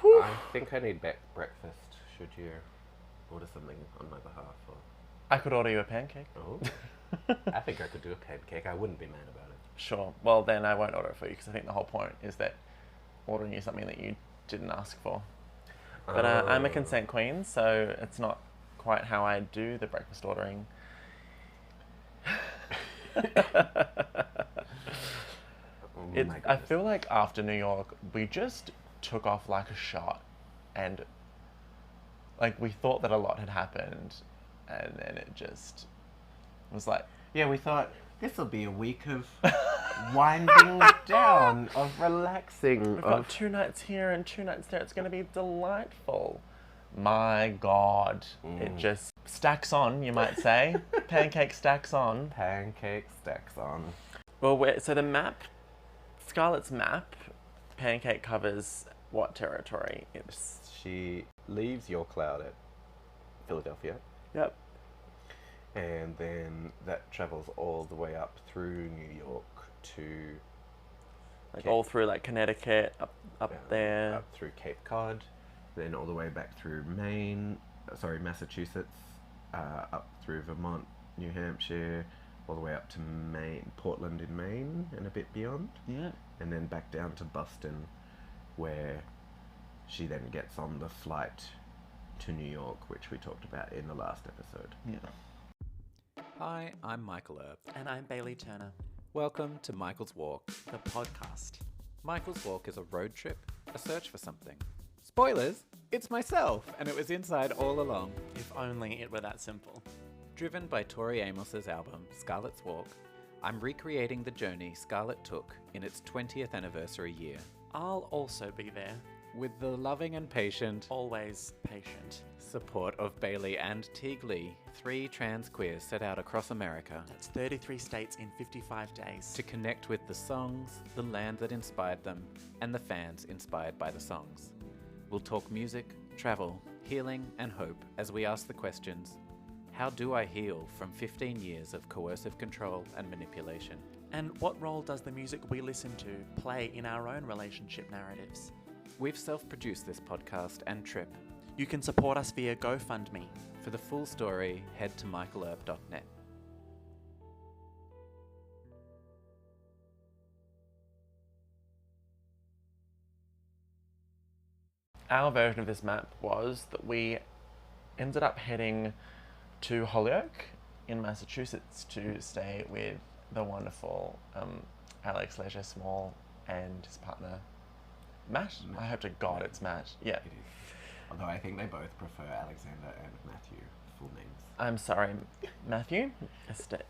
Whew. I think I need breakfast. Should you order something on my behalf? Or... I could order you a pancake. Oh, I think I could do a pancake. I wouldn't be mad about it. Sure. Well, then I won't order it for you because I think the whole point is that ordering you something that you didn't ask for. But I'm a consent queen, so it's not quite how I do the breakfast ordering. I feel like after New York, we just took off like a shot, and like we thought that a lot had happened, and then it just was like, Yeah, we thought this will be a week of winding down, of relaxing. we've got 2 nights here and 2 nights there. It's going to be delightful. My God, it just stacks on, you might say. Pancake stacks on. Pancake stacks on. Well, so the map, Scarlett's map, Pancake covers what territory? She leaves your cloud at Philadelphia. Yep. And then that travels all the way up through New York to... Like all through like Connecticut, up there. Up through Cape Cod, then all the way back through Massachusetts, up through Vermont, New Hampshire, all the way up to Maine, Portland in Maine, and a bit beyond. Yeah. And then back down to Boston, where she then gets on the flight to New York, which we talked about in the last episode. Yeah. Hi, I'm Michael Earp. And I'm Bailey Turner, Welcome to Michael's Walk. the podcast. Michael's Walk is a road trip, a search for something. Spoilers! It's myself, and it was inside all along. If only it were that simple. Driven by Tori Amos's album, Scarlett's Walk, I'm recreating the journey Scarlett took in its 20th anniversary year. I'll also be there, With the loving and patient always patient. support of Bailey and Teague Lee, 3 trans queers set out across America That's 33 states in 55 days. to connect with the songs, the land that inspired them, and the fans inspired by the songs. We'll talk music, travel, healing, and hope as we ask the questions: how do I heal from 15 years of coercive control and manipulation? And what role does the music we listen to play in our own relationship narratives? We've self-produced this podcast and trip. You can support us via GoFundMe. For the full story, head to michaelerp.net. Our version of this map was that we ended up heading to Holyoke in Massachusetts to stay with the wonderful Alex Leisure Small and his partner Matt. I hope to God it's Matt. Yeah. It is. Although I think they both prefer Alexander and Matthew, full names. I'm sorry, Matthew.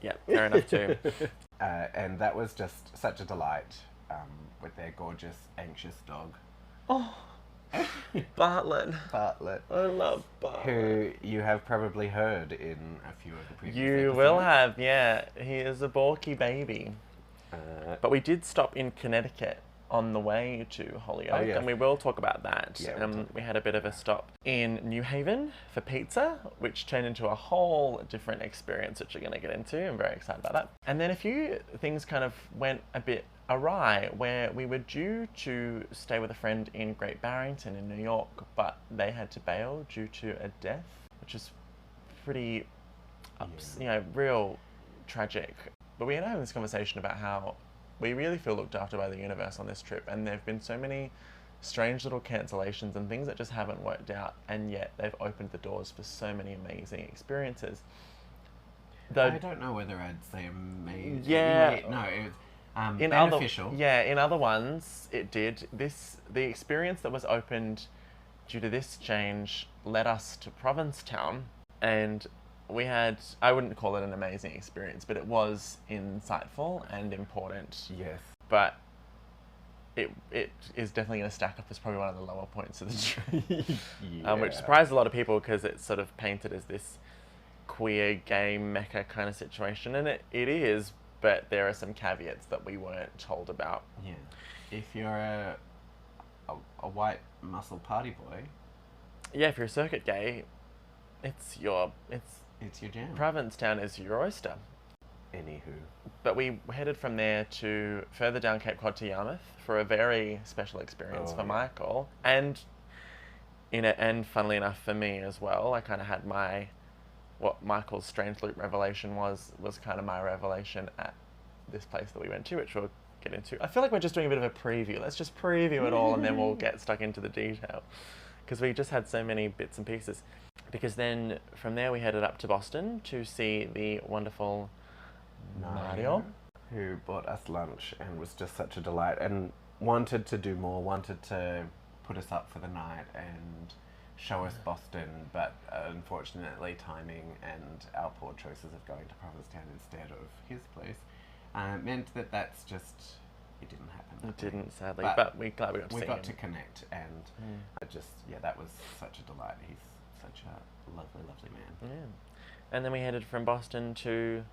Yeah, fair enough too. And that was just such a delight, with their gorgeous, anxious dog, Oh, Bartlett. Bartlett, I love Bartlett. who you have probably heard in a few of the previous You will have, yeah. He is a balky baby. But we did stop in Connecticut on the way to Holyoke, Oh, yes. and we will talk about that. Yeah, we'll talk We had a bit of a stop in New Haven for pizza, which turned into a whole different experience, which we're going to get into. I'm very excited about that. And then a few things kind of went a bit awry, where we were due to stay with a friend in Great Barrington in New York, but they had to bail due to a death, which is pretty, real tragic. But we ended up having this conversation about how we really feel looked after by the universe on this trip, and there have been so many strange little cancellations and things that just haven't worked out, and yet they've opened the doors for so many amazing experiences. I don't know whether I'd say amazing. Yeah. No, it was In beneficial. in other ones, it did. The experience that was opened due to this change led us to Provincetown, and we had, I wouldn't call it an amazing experience, but it was insightful and important. Yes. But it is definitely going to stack up as probably one of the lower points of the trip, which surprised a lot of people because it's sort of painted as this queer, gay mecca kind of situation, and it is, but there are some caveats that we weren't told about. Yeah. If you're a white muscle party boy, Yeah, if you're a circuit gay, it's your jam. Provincetown is your oyster. Anywho. But we headed from there to further down Cape Cod to Yarmouth for a very special experience for Michael. And in it, and funnily enough for me as well, I kind of had what Michael's Strange Loop revelation was kind of my revelation at this place that we went to, which we'll get into. I feel like we're just doing a bit of a preview. Let's just preview it all and then we'll get stuck into the detail, because we just had so many bits and pieces. Because then from there we headed up to Boston to see the wonderful Mario, who bought us lunch and was just such a delight and wanted to do more, wanted to put us up for the night and show us Boston, but unfortunately timing and our poor choices of going to Provincetown instead of his place meant that it didn't happen. It didn't, sadly, but we're glad we got to see him. We got to connect, and that was such a delight. He's such a lovely, lovely man. Yeah. And then we headed from Boston to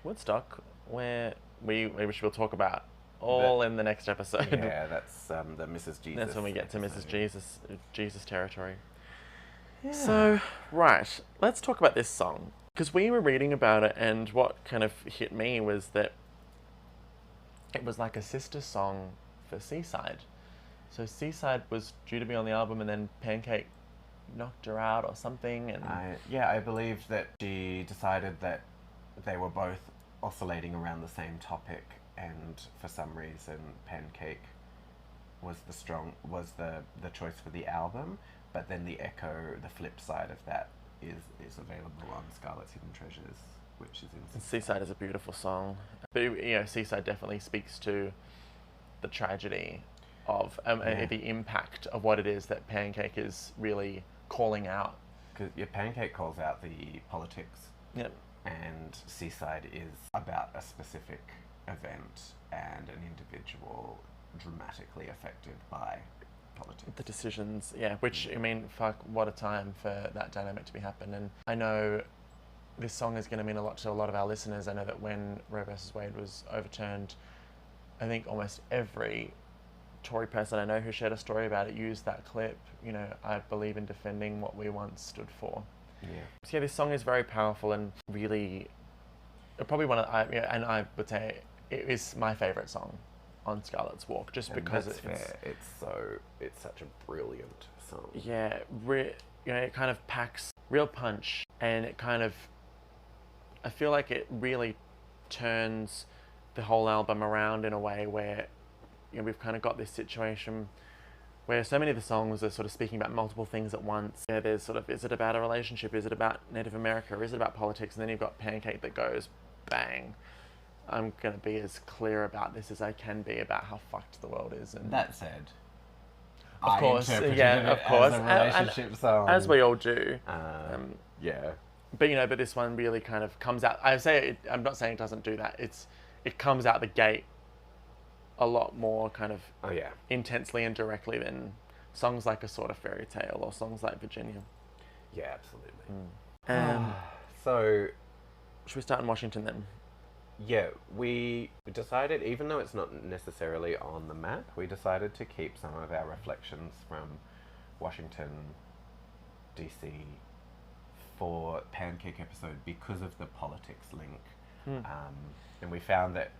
Woodstock, which we'll talk about in the next episode. Yeah, that's the Mrs. Jesus. That's when we get episode. to Jesus territory. Yeah. So, right, let's talk about this song. Because we were reading about it, and what kind of hit me was that it was like a sister song for Seaside. So Seaside was due to be on the album, and then Pancake knocked her out or something. And I believe that she decided that they were both oscillating around the same topic, and for some reason Pancake was the choice for the album, but then the flip side of that is available on Scarlet's Hidden Treasures, which is in Seaside is a beautiful song, but Seaside definitely speaks to the tragedy of the impact of what it is that Pancake is really calling out. Because your Pancake calls out the politics. Yep. And Seaside is about a specific event and an individual dramatically affected by politics. The decisions, which, I mean, fuck, what a time for that dynamic to be happening. And I know this song is going to mean a lot to a lot of our listeners. I know that when Roe vs. Wade was overturned, I think almost every Tory person I know who shared a story about it used that clip. I believe in defending what we once stood for. Yeah. So this song is very powerful and really, probably and I would say it is my favourite song on Scarlet's Walk, just because it's such a brilliant song. Yeah, it kind of packs real punch, and it kind of, I feel like it really turns the whole album around in a way where we've kind of got this situation where so many of the songs are sort of speaking about multiple things at once. There's sort of, is it about a relationship? Is it about Native America? Is it about politics? And then you've got Pancake that goes, bang, I'm going to be as clear about this as I can be about how fucked the world is. And that said, of course, as a relationship song. As we all do. Yeah. But but this one really kind of comes out, I'm not saying it doesn't do that. It comes out the gate a lot more kind of intensely and directly than songs like A Sort of Fairy Tale or songs like Virginia. Yeah, absolutely. So, should we start in Washington then? Yeah, we decided, even though it's not necessarily on the map, we decided to keep some of our reflections from Washington, DC for Pancake episode because of the politics link. And we found that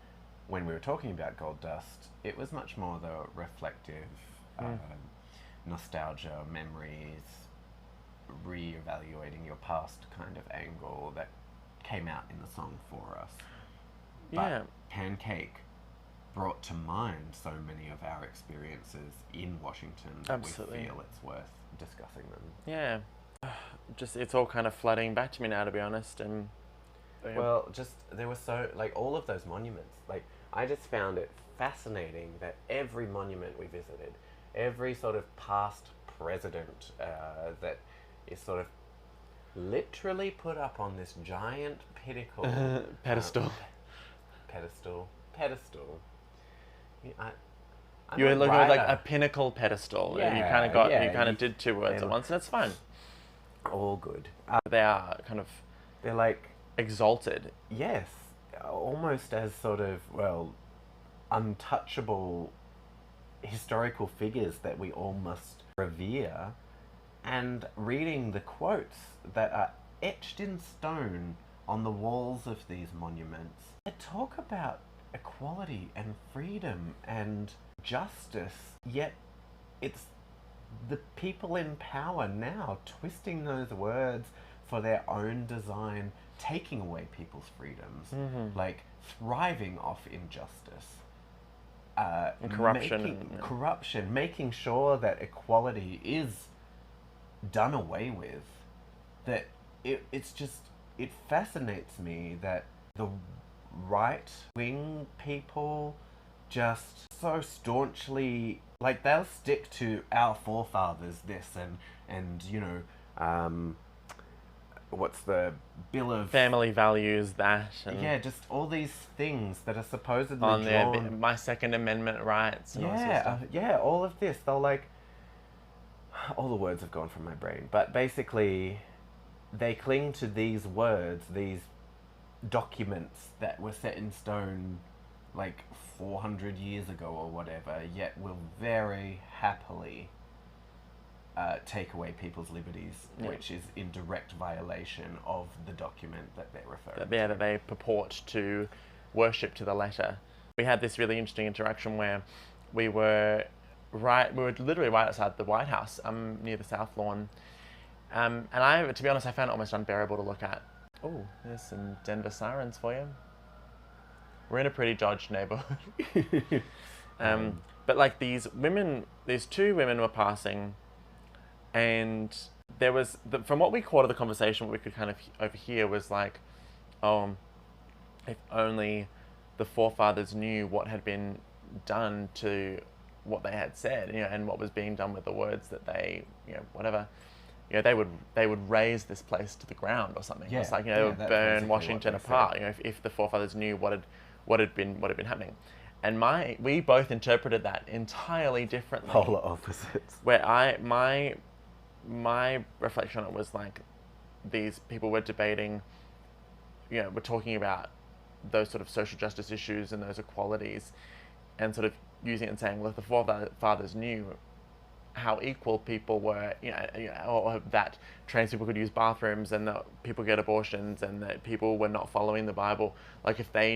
when we were talking about Gold Dust, it was much more the reflective nostalgia, memories, re-evaluating your past kind of angle that came out in the song for us. Yeah. But Pancake brought to mind so many of our experiences in Washington that Absolutely. We feel it's worth discussing them. Yeah. It's all kind of flooding back to me now, to be honest. And well, there were all of those monuments. I just found it fascinating that every monument we visited, every sort of past president that is sort of literally put up on this giant pinnacle. Pedestal. Pedestal. You were looking at a pinnacle pedestal. Yeah, you kind of did two words at once, and that's fine. All good. They are kind of... They're like... exalted. Yes. Almost as sort of, untouchable historical figures that we all must revere. And reading the quotes that are etched in stone on the walls of these monuments, they talk about equality and freedom and justice, yet it's the people in power now twisting those words for their own design, taking away people's freedoms, like thriving off injustice, And corruption. corruption, making sure that equality is done away with. That it fascinates me that the right wing people just so staunchly, like, they'll stick to our forefathers this and you know, what's the Bill of Family values, that. And yeah, just all these things that are supposedly on their, drawn. my Second Amendment rights and all sorts of stuff. Yeah, all of this. They'll like, all the words have gone from my brain, but basically, they cling to these words, these documents that were set in stone like 400 years ago or whatever, yet will very happily take away people's liberties, which is in direct violation of the document that they're referring to. That they purport to worship to the letter. We had this really interesting interaction where we were literally right outside the White House, near the South Lawn, and to be honest, I found it almost unbearable to look at. Oh, there's some Denver sirens for you. We're in a pretty dodged neighborhood. But like these two women were passing, and there was, from what we caught of the conversation, what we could kind of overhear was like, oh, if only the forefathers knew what had been done to what they had said, you know, and what was being done with the words that they, you know, whatever, you know, they would raze this place to the ground or something. Yeah, it's like, you know, they would burn Washington apart. Said. You know, if the forefathers knew what had been happening, and we both interpreted that entirely differently. Polar opposites. Where my reflection on it was like, these people were debating, you know, we're talking about those sort of social justice issues and those equalities, and sort of using it and saying, well, if the forefathers knew how equal people were, you know, or that trans people could use bathrooms and that people get abortions and that people were not following the Bible, like if they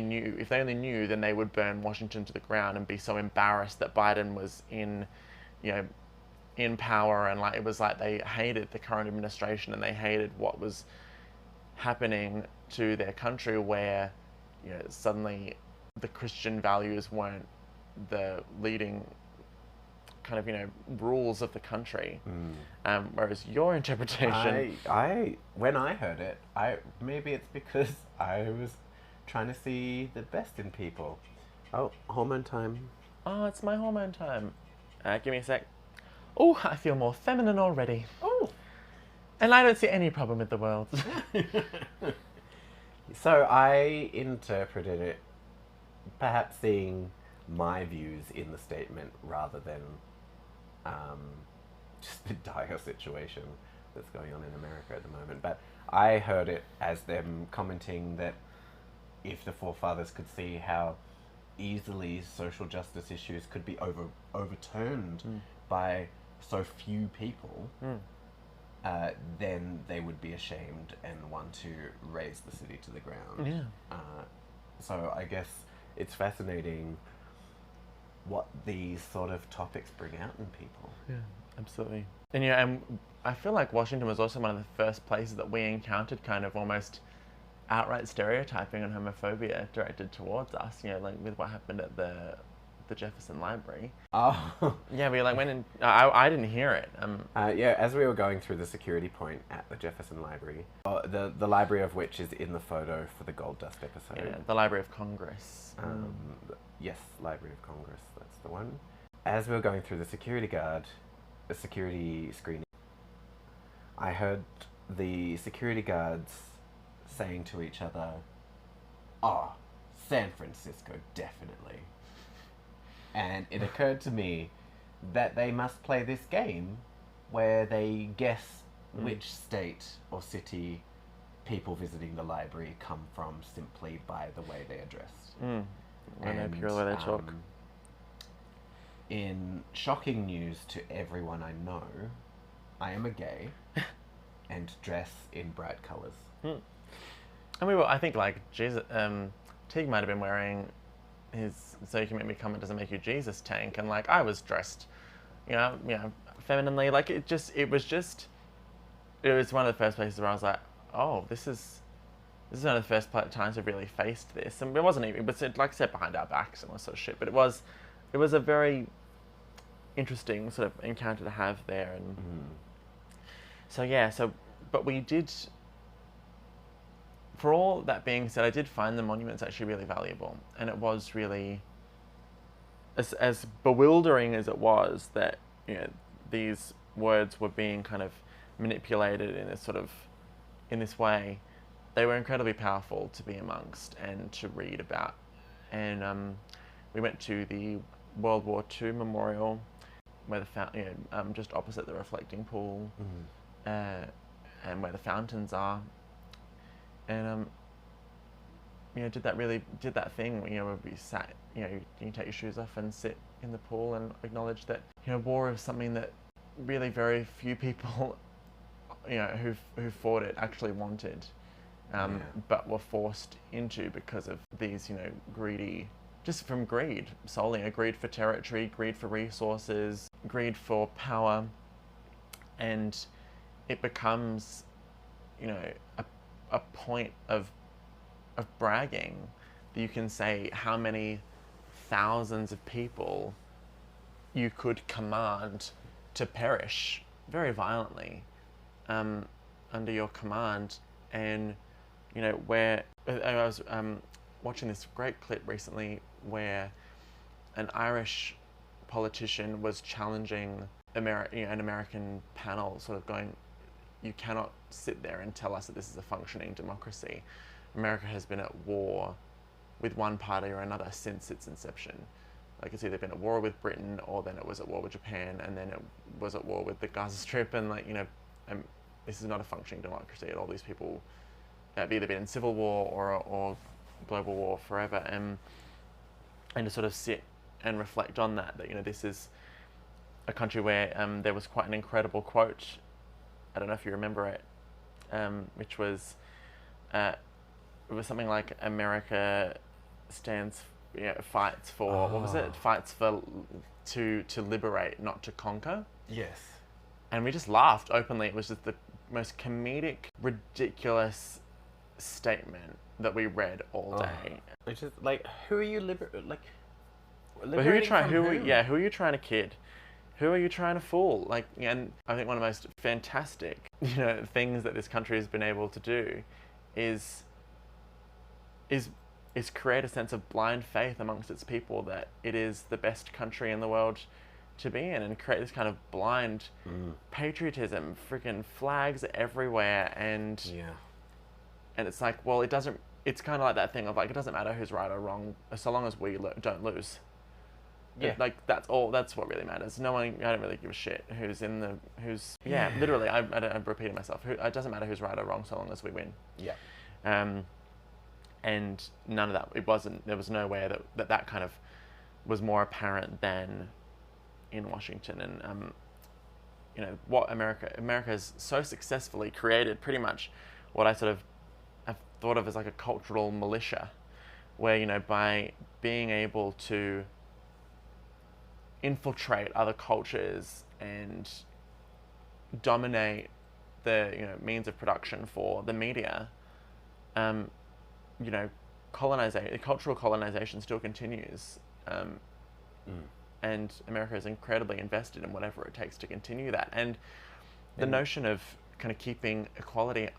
only knew, then they would burn Washington to the ground and be so embarrassed that Biden was in power, and like it was like they hated the current administration and they hated what was happening to their country, where, you know, suddenly the Christian values weren't the leading kind of, you know, rules of the country. Whereas your interpretation, when I heard it, maybe it's because I was trying to see the best in people. Oh, hormone time. Oh, it's my hormone time. Give me a sec. Oh, I feel more feminine already. Oh, and I don't see any problem with the world. So I interpreted it, perhaps seeing my views in the statement rather than just the dire situation that's going on in America at the moment. But I heard it as them commenting that if the forefathers could see how easily social justice issues could be overturned by so few people, then they would be ashamed and want to raze the city to the ground. Yeah. So I guess it's fascinating what these sort of topics bring out in people. Yeah, absolutely. And yeah, and I feel like Washington was also one of the first places that we encountered kind of almost outright stereotyping and homophobia directed towards us, you know, like with what happened at the Jefferson Library. Oh. Yeah, we like went in, I didn't hear it. Yeah, as we were going through the security point at the Jefferson Library, the library of which is in the photo for the Gold Dust episode. Yeah, the Library of Congress. Yes, Library of Congress, that's the one. As we were going through the security screening, I heard the security guards saying to each other, "Oh, San Francisco, definitely." And it occurred to me that they must play this game where they guess which state or city people visiting the library come from simply by the way they are dressed. And purely the way they talk. In shocking news to everyone I know, I am a gay and dress in bright colours. And I think like Jesus, Teague might have been wearing his "So You Can Make Me Come, It Doesn't Make You Jesus" tank, and like I was dressed, you know, femininely. Like it was one of the first places where I was like, oh, this is one of the first times I've really faced this. And it wasn't even, but like I said, behind our backs and all sort of shit. But it was a very interesting sort of encounter to have there. And but we did, for all that being said, I did find the monuments actually really valuable. And it was really, as bewildering as it was that, these words were being kind of manipulated in this way, they were incredibly powerful to be amongst and to read about. And we went to the World War II memorial, where just opposite the reflecting pool, and where the fountains are, and did that thing, where we sat, you take your shoes off and sit in the pool and acknowledge that, war is something that really very few people, who fought it actually wanted, but were forced into because of these, just from greed solely, greed for territory, greed for resources, greed for power, and it becomes, a point of bragging that you can say how many thousands of people you could command to perish very violently under your command. And where I was watching this great clip recently where an Irish politician was challenging an American panel, sort of going, you cannot sit there and tell us that this is a functioning democracy. America has been at war with one party or another since its inception. Like, it's either been at war with Britain, or then it was at war with Japan, and then it was at war with the Gaza Strip, and this is not a functioning democracy at all. These people have either been in civil war or global war forever, and to sort of sit and reflect on that this is a country where there was quite an incredible quote, I don't know if you remember it, which was, it was something like, America fights for, what was it? Fights for, to liberate, not to conquer. Yes. And we just laughed openly. It was just the most comedic, ridiculous statement that we read all day. Which is like, who are you liberating But who are you trying to kid? Who are you trying to fool? Like, and I think one of the most fantastic, things that this country has been able to do is create a sense of blind faith amongst its people that it is the best country in the world to be in, and create this kind of blind patriotism, freaking flags everywhere, and it's like, well, it's kind of like that thing of like, it doesn't matter who's right or wrong, so long as we don't lose. Yeah. Like, that's what really matters. I don't really give a shit literally, I'm repeating myself. It doesn't matter who's right or wrong so long as we win. Yeah. And none of that, there was nowhere that kind of was more apparent than in Washington. And, what America has so successfully created pretty much what I sort of have thought of as like a cultural militia, where, by being able to infiltrate other cultures and dominate the means of production for the media, cultural colonization still continues, and America is incredibly invested in whatever it takes to continue that. And the notion of kind of keeping equality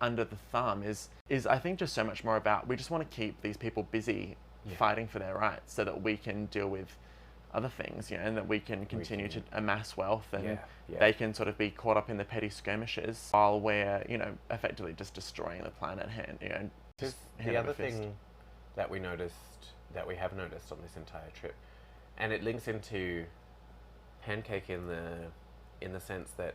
under the thumb is I think just so much more about, we just want to keep these people busy fighting for their rights so that we can deal with other things, and that we can continue to amass wealth, and they can sort of be caught up in the petty skirmishes while we're, effectively just destroying the planet hand. The other thing that we have noticed on this entire trip, and it links into Pancake in the sense that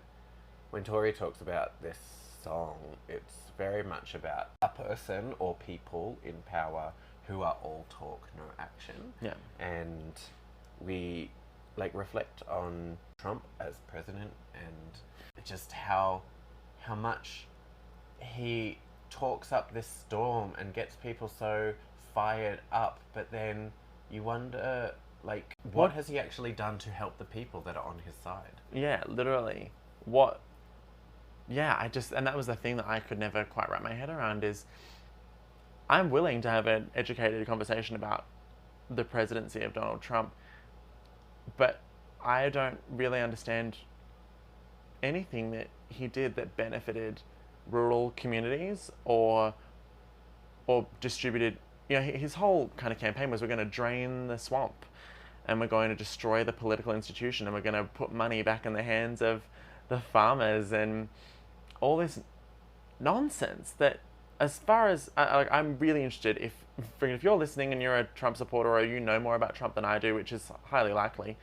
when Tori talks about this song, it's very much about a person or people in power who are all talk, no action. Yeah. And we reflect on Trump as president, and just how much he talks up this storm and gets people so fired up, but then you wonder, Like, What- what has he actually done to help the people that are on his side? Yeah, literally. What? Yeah, and that was the thing that I could never quite wrap my head around is I'm willing to have an educated conversation about the presidency of Donald Trump, but I don't really understand anything that he did that benefited rural communities or distributed. His whole kind of campaign was we're going to drain the swamp and we're going to destroy the political institution and we're going to put money back in the hands of the farmers and all this nonsense that, as far as I'm really interested, if you're listening and you're a Trump supporter or you know more about Trump than I do, which is highly likely,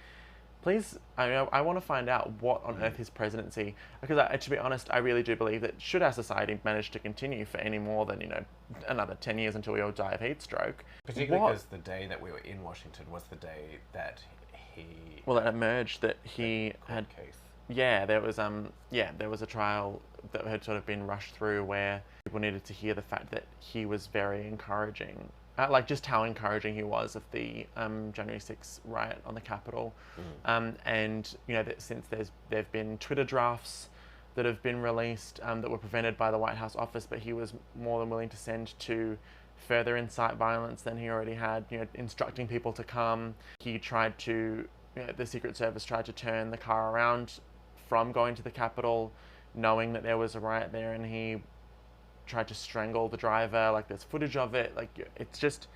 please, I want to find out what on earth his presidency, because to be honest, I really do believe that should our society manage to continue for any more than, another 10 years until we all die of heat stroke. Particularly because the day that we were in Washington was the day that he... Well, it emerged that he had... case. Yeah, there was a trial that had sort of been rushed through where people needed to hear the fact that he was very encouraging, just how encouraging he was of the January 6th riot on the Capitol. And, that since there've been Twitter drafts that have been released that were prevented by the White House office, but he was more than willing to send to further incite violence than he already had, instructing people to come. He tried to, the Secret Service tried to turn the car around from going to the Capitol, knowing that there was a riot there, and he tried to strangle the driver. There's footage of it. It's just,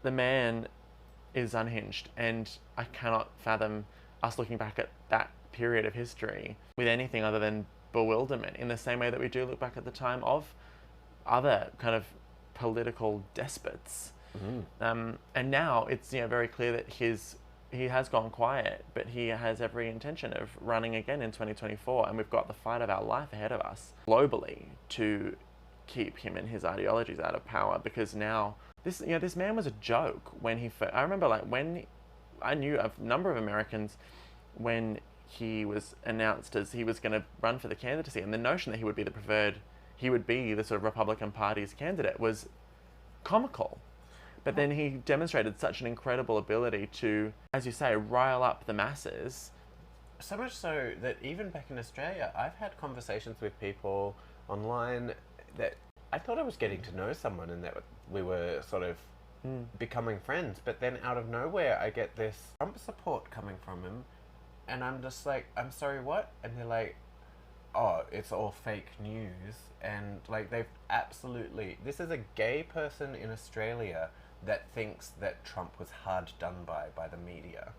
the man is unhinged, and I cannot fathom us looking back at that period of history with anything other than bewilderment, in the same way that we do look back at the time of other kind of political despots. And now it's very clear that he has gone quiet, but he has every intention of running again in 2024, and we've got the fight of our life ahead of us globally to keep him and his ideologies out of power, because now this man was a joke when he first... I remember when I knew a number of Americans when he was announced as he was going to run for the candidacy, and the notion that he would be the sort of Republican Party's candidate was comical. But then he demonstrated such an incredible ability to, as you say, rile up the masses. So much so that even back in Australia, I've had conversations with people online that I thought I was getting to know someone and that we were sort of becoming friends. But then out of nowhere, I get this Trump support coming from him. And I'm just like, I'm sorry, what? And they're like, oh, it's all fake news. And they've absolutely... This is a gay person in Australia that thinks that Trump was hard done by the media.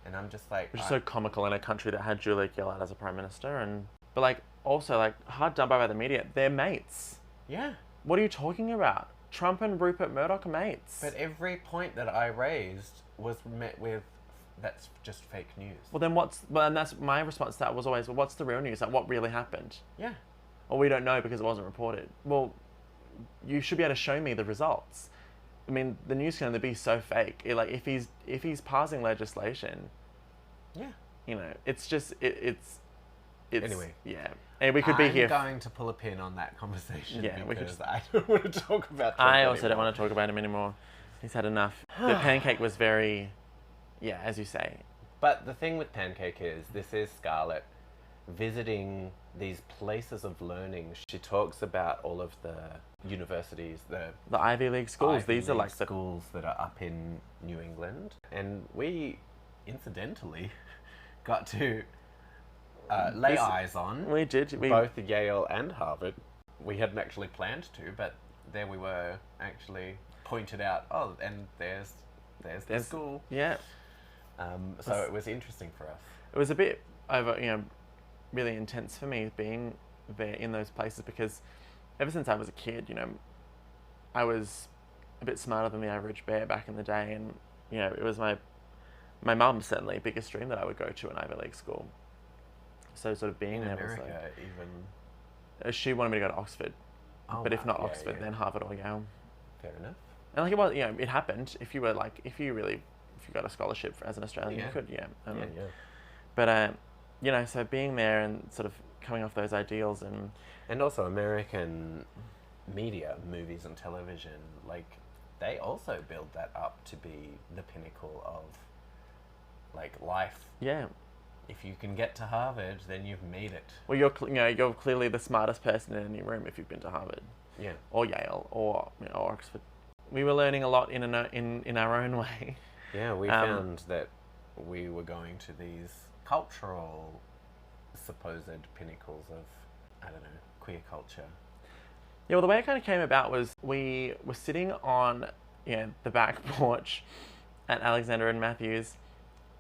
And I'm just like... Which is so comical in a country that had Julia Gillard as a prime minister. But also hard done by the media. They're mates. Yeah. What are you talking about? Trump and Rupert Murdoch are mates. But every point that I raised was met with, that's just fake news. Well, then and that's my response to that was always, well, what's the real news? What really happened? Yeah. Well, we don't know because it wasn't reported. Well, you should be able to show me the results. I mean, the news can only be so fake. If he's passing legislation, yeah, it's just it's anyway. Yeah, and we could be here. I'm going to pull a pin on that conversation. Yeah, because I don't want to talk about Trump I also anymore. don't want to talk about him anymore. He's had enough. The Pancake was very, as you say. But the thing with Pancake is, this is Scarlett visiting these places of learning. She talks about all of the universities, the Ivy League schools. These are the schools that are up in New England, and we incidentally got to lay eyes on. We did. Both Yale and Harvard. We hadn't actually planned to, but there we were, actually pointed out. Oh, and there's the school. Yeah. So it was interesting for us. It was a bit really intense for me being there in those places, because ever since I was a kid, I was a bit smarter than the average bear back in the day, and it was my mum's certainly biggest dream that I would go to an Ivy League school. So sort of being in there America, was even she wanted me to go to Oxford, but if not Oxford, then Harvard or Yale. Fair enough. And it was, it happened. If you got a scholarship as an Australian, you could, But so being there and sort of coming off those ideals and also American media, movies and television, they also build that up to be the pinnacle of like life. Yeah. If you can get to Harvard, then you've made it. Well, you're clearly the smartest person in any room if you've been to Harvard. Yeah. Or Yale, or or Oxford. We were learning a lot in our own way. Yeah, we found that we were going to these cultural supposed pinnacles of, I don't know, queer culture. Yeah, well, the way it kind of came about was we were sitting on the back porch at Alexander and Matthews,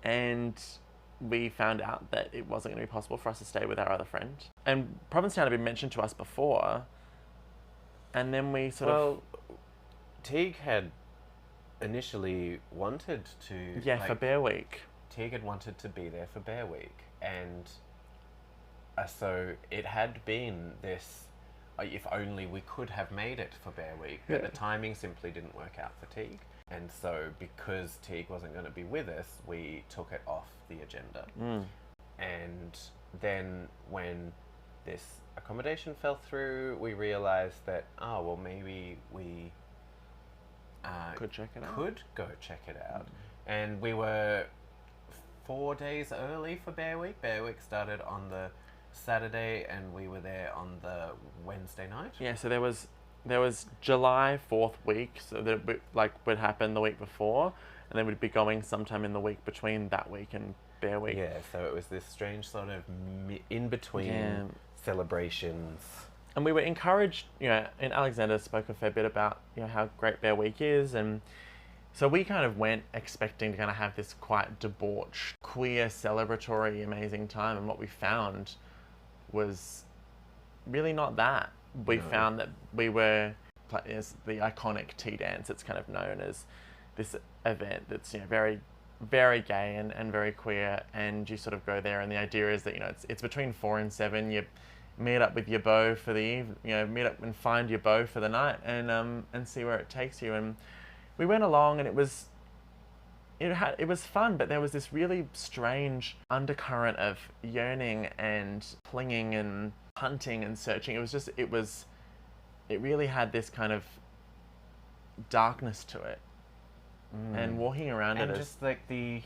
and we found out that it wasn't going to be possible for us to stay with our other friend. And Provincetown had been mentioned to us before, and then we Teague had initially wanted to... for Bear Week. Teague had wanted to be there for Bear Week, and so it had been this, if only we could have made it for Bear Week, but the timing simply didn't work out for Teague. And so because Teague wasn't going to be with us, we took it off the agenda. And then when this accommodation fell through, we realised that, maybe we could check it out. Could go check it out. And we were 4 days early for Bear Week. Bear Week started on the Saturday, and we were there on the Wednesday night. Yeah, so there was July 4th week, so that would happen the week before, and then we'd be going sometime in the week between that week and Bear Week. Yeah, so it was this strange sort of in-between celebrations. And we were encouraged, and Alexander spoke a fair bit about, how great Bear Week is, and so we kind of went expecting to kind of have this quite debauched, queer, celebratory, amazing time, and what we found was really not that. We found that we were, as the iconic tea dance, it's kind of known as this event that's very, very gay and very queer, and you sort of go there, and the idea is that it's between 4 and 7. You meet up with your beau for the evening, meet up and find your beau for the night, and see where it takes you. And we went along, and it was fun, but there was this really strange undercurrent of yearning and clinging and hunting and searching. It really had this kind of darkness to it. And walking around and it, just like the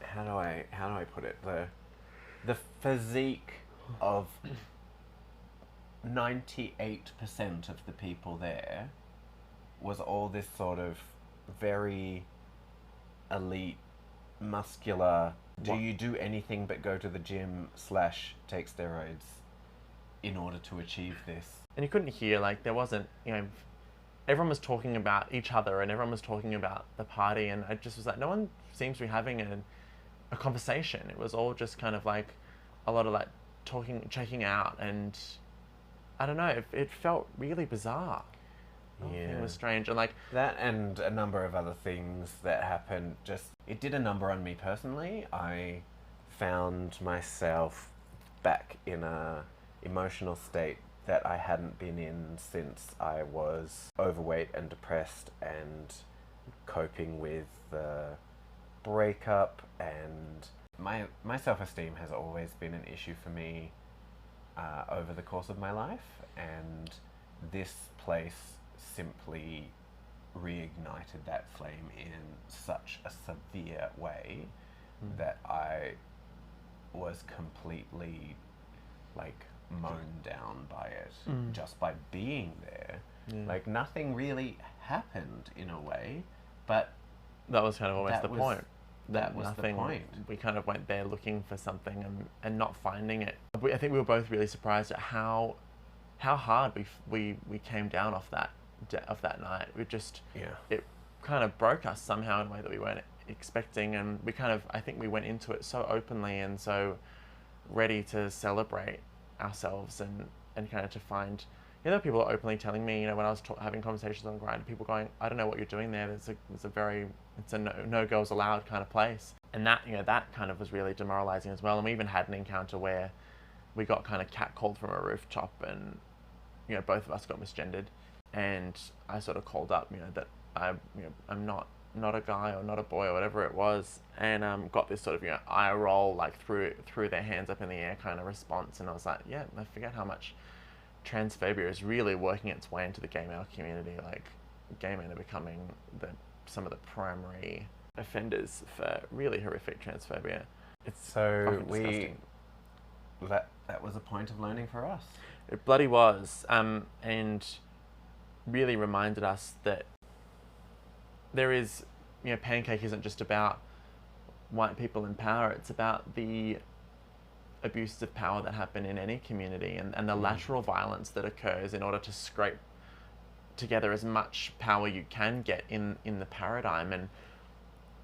how do I put it, the physique of 98% of the people there was all this sort of very elite, muscular, you do anything but go to the gym / take steroids in order to achieve this. And you couldn't hear, there wasn't, everyone was talking about each other, and everyone was talking about the party, and it just was no one seems to be having a conversation. It was all just kind of a lot of talking, checking out, and I don't know, it felt really bizarre. It was strange, and that, and a number of other things that happened. It did a number on me personally. I found myself back in a emotional state that I hadn't been in since I was overweight and depressed and coping with the breakup. And my self-esteem has always been an issue for me over the course of my life, and this place simply reignited that flame in such a severe way that I was completely mown down by it just by being there. Nothing really happened in a way, but that was kind of always the point. That was the point. We kind of went there looking for something and not finding it. I think we were both really surprised at how hard we came down off that night. It kind of broke us somehow in a way that we weren't expecting, and I think we went into it so openly and so ready to celebrate ourselves and kind of to find, there are people openly telling me, when I was having conversations on Grindr, people going, I don't know what you're doing there. It's a no girls allowed kind of place. And that, that kind of was really demoralizing as well. And we even had an encounter where we got kind of catcalled from a rooftop, and, both of us got misgendered. And I sort of called up, that I'm not a guy or not a boy or whatever it was, and got this sort of eye roll, threw their hands up in the air kind of response. And I was like, yeah, I forget how much transphobia is really working its way into the gay male community. Gay men are becoming some of the primary offenders for really horrific transphobia. It's So fucking disgusting. that was a point of learning for us. It bloody was, and really reminded us that there is, Pancake isn't just about white people in power. It's about the abuses of power that happen in any community, and the lateral violence that occurs in order to scrape together as much power you can get in the paradigm. And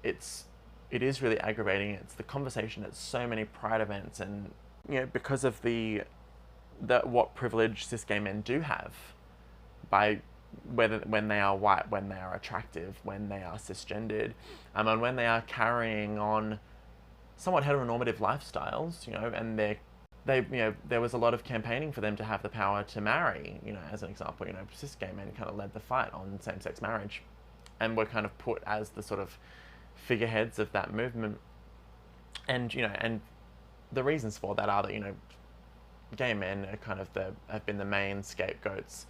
it is really aggravating. It's the conversation at so many Pride events, and because of the what privilege cis gay men do have by when they are white, when they are attractive, when they are cisgendered, and when they are carrying on somewhat heteronormative lifestyles, and there was a lot of campaigning for them to have the power to marry, as an example, cis gay men kind of led the fight on same-sex marriage, and were kind of put as the sort of figureheads of that movement. And and the reasons for that are that gay men are kind of have been the main scapegoats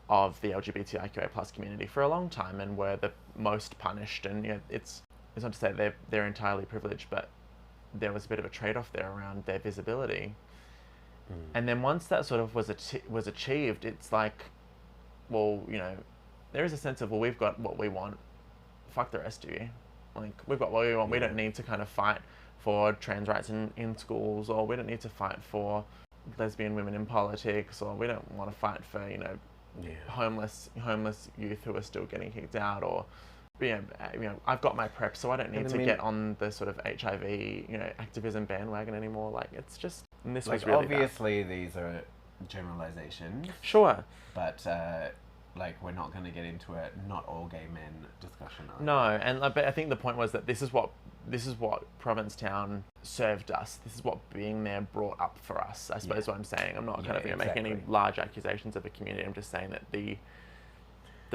of the LGBTIQA+ community for a long time, and were the most punished. And it's not to say they're entirely privileged, but there was a bit of a trade-off there around their visibility. And then once that sort of was achieved, it's like, well, there is a sense of, well, we've got what we want, fuck the rest of you. Like, we've got what we want. We don't need to kind of fight for trans rights in schools, or we don't need to fight for lesbian women in politics, or we don't want to fight for homeless youth who are still getting kicked out, or I've got my PrEP, so I don't need to get on the sort of HIV activism bandwagon anymore. Like, it's just, and this was really obviously bad. These are generalizations, sure, but we're not going to get into a not all gay men discussion either. No, and but I think the point was that this is what Provincetown served us. This is what being there brought up for us, I suppose. What I'm saying, I'm not kind of making any large accusations of a community. I'm just saying that the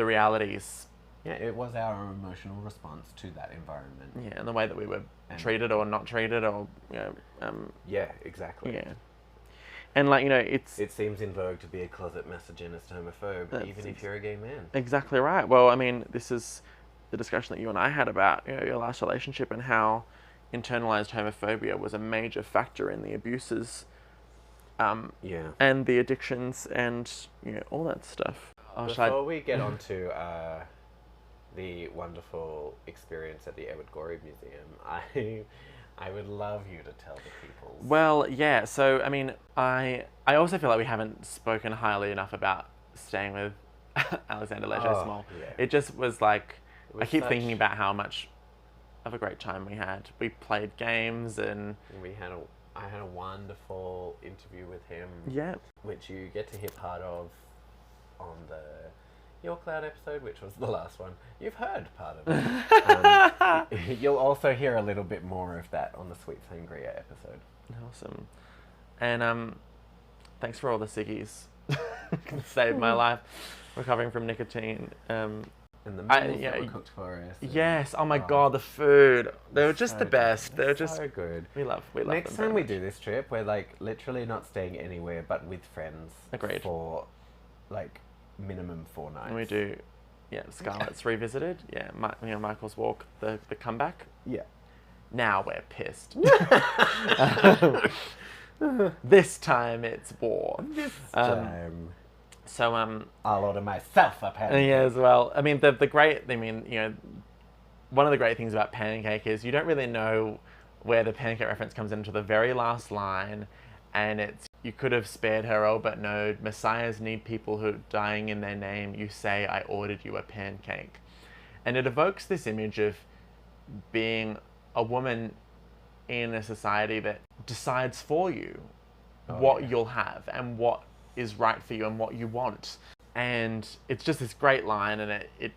realities. Yeah, it was our emotional response to that environment. Yeah, and the way that we were treated or not treated, or yeah, exactly. Yeah, and it seems in vogue to be a closet misogynist homophobe, even if you're a gay man. Exactly right. Well, I mean, this is the discussion that you and I had about your last relationship, and how internalized homophobia was a major factor in the abuses, and the addictions, and all that stuff. Before we get on to the wonderful experience at the Edward Gorey Museum, I would love you to tell the people. Well, yeah. So, I mean, I also feel like we haven't spoken highly enough about staying with Alexander Leger-Small. Yeah. It just was like, I keep thinking about how much of a great time we had. We played games, and I had a wonderful interview with him. Yeah. Which you get to hear part of on the Your Cloud episode, which was the last one. You've heard part of it. You'll also hear a little bit more of that on the Sweet Sangria episode. Awesome. And thanks for all the ciggies. Saved my life. Recovering from nicotine. And the meals that were cooked for us. Yes. Oh my God, the food. They were just the best. They were just so good. We love Next them time we do this trip, we're literally not staying anywhere but with friends. Agreed. For minimum 4 nights. And we do, Scarlet's Revisited. Yeah, Michael's Walk, the comeback. Yeah. Now we're pissed. This time it's war. This time. So I'll order myself a pancake. Yeah, as well. I mean, one of the great things about Pancake is you don't really know where the Pancake reference comes into the very last line, and it's, you could have spared her, oh, but no, messiahs need people who are dying in their name. You say, I ordered you a pancake. And it evokes this image of being a woman in a society that decides for you what you'll have and what is right for you and what you want. And it's just this great line, and it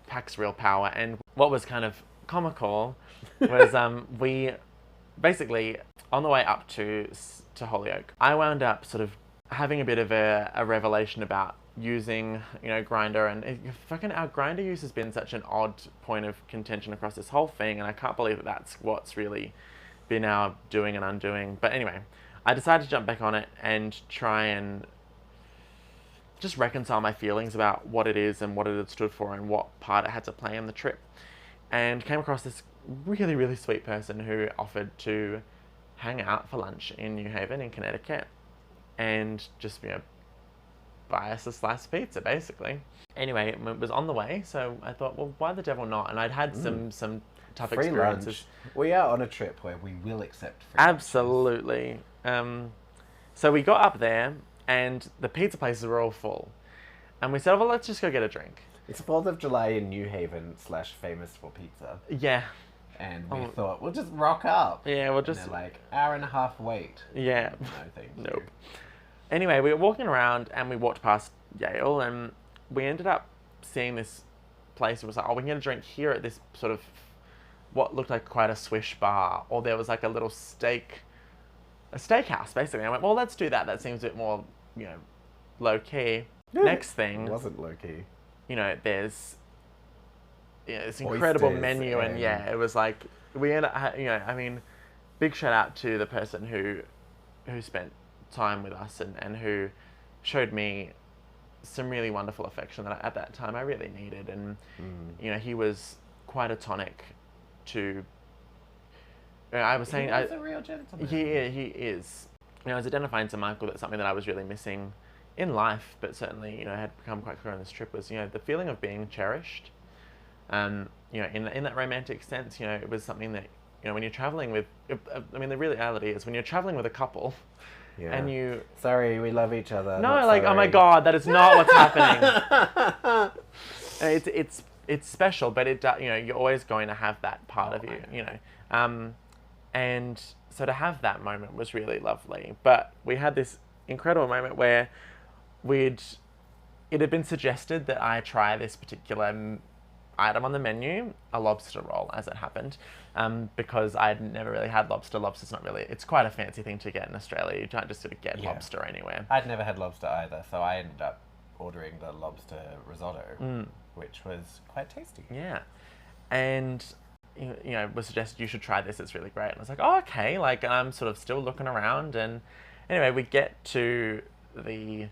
packs real power. And what was kind of comical was we basically, on the way up to Holyoke, I wound up sort of having a bit of a revelation about using, Grindr, and fucking our Grindr use has been such an odd point of contention across this whole thing, and I can't believe that that's what's really been our doing and undoing. But anyway, I decided to jump back on it and try and just reconcile my feelings about what it is and what it had stood for and what part it had to play in the trip, and came across this really, really sweet person who offered to hang out for lunch in New Haven in Connecticut and just, buy us a slice of pizza, basically. Anyway, it was on the way, so I thought, well, why the devil not? And I'd had some tough Free experiences. lunch. We are on a trip where we will accept free Absolutely. So we got up there, and the pizza places were all full. And we said, well, let's just go get a drink. It's 4th of July in New Haven / famous for pizza. Yeah. And we thought, we'll just rock up. Yeah, we'll And just... they're like, hour and a half wait. Yeah. No, thank you. Nope. Anyway, we were walking around, and we walked past Yale, and we ended up seeing this place. It was like, oh, we can get a drink here at this sort of, what looked like quite a swish bar. Or there was like a little steakhouse, basically. I went, well, let's do that. That seems a bit more, low-key. Next thing... It wasn't low-key. There's this incredible Oysters menu, and it was like, we ended up, big shout out to the person who spent time with us and who showed me some really wonderful affection that at that time I really needed. And he was quite a tonic to... I was saying... He was a real gentleman. He is. I was identifying to Michael that something that I was really missing in life, but certainly, had become quite clear on this trip was, the feeling of being cherished. In that romantic sense, it was something that, when you're traveling with... the reality is when you're traveling with a couple... Yeah. And you... Sorry, we love each other. No, Not like, sorry. oh my God, that is not what's happening. It's special, but you're always going to have that part of you, and so to have that moment was really lovely. But we had this incredible moment where it had been suggested that I try this particular item on the menu, a lobster roll, as it happened, because I'd never really had lobster. Lobster's not really... It's quite a fancy thing to get in Australia. You can't just sort of get lobster anywhere. I'd never had lobster either, so I ended up ordering the lobster risotto, which was quite tasty. Yeah. And, it was suggested you should try this. It's really great. And I was like, oh, okay. Like, I'm sort of still looking around. And anyway, we get to the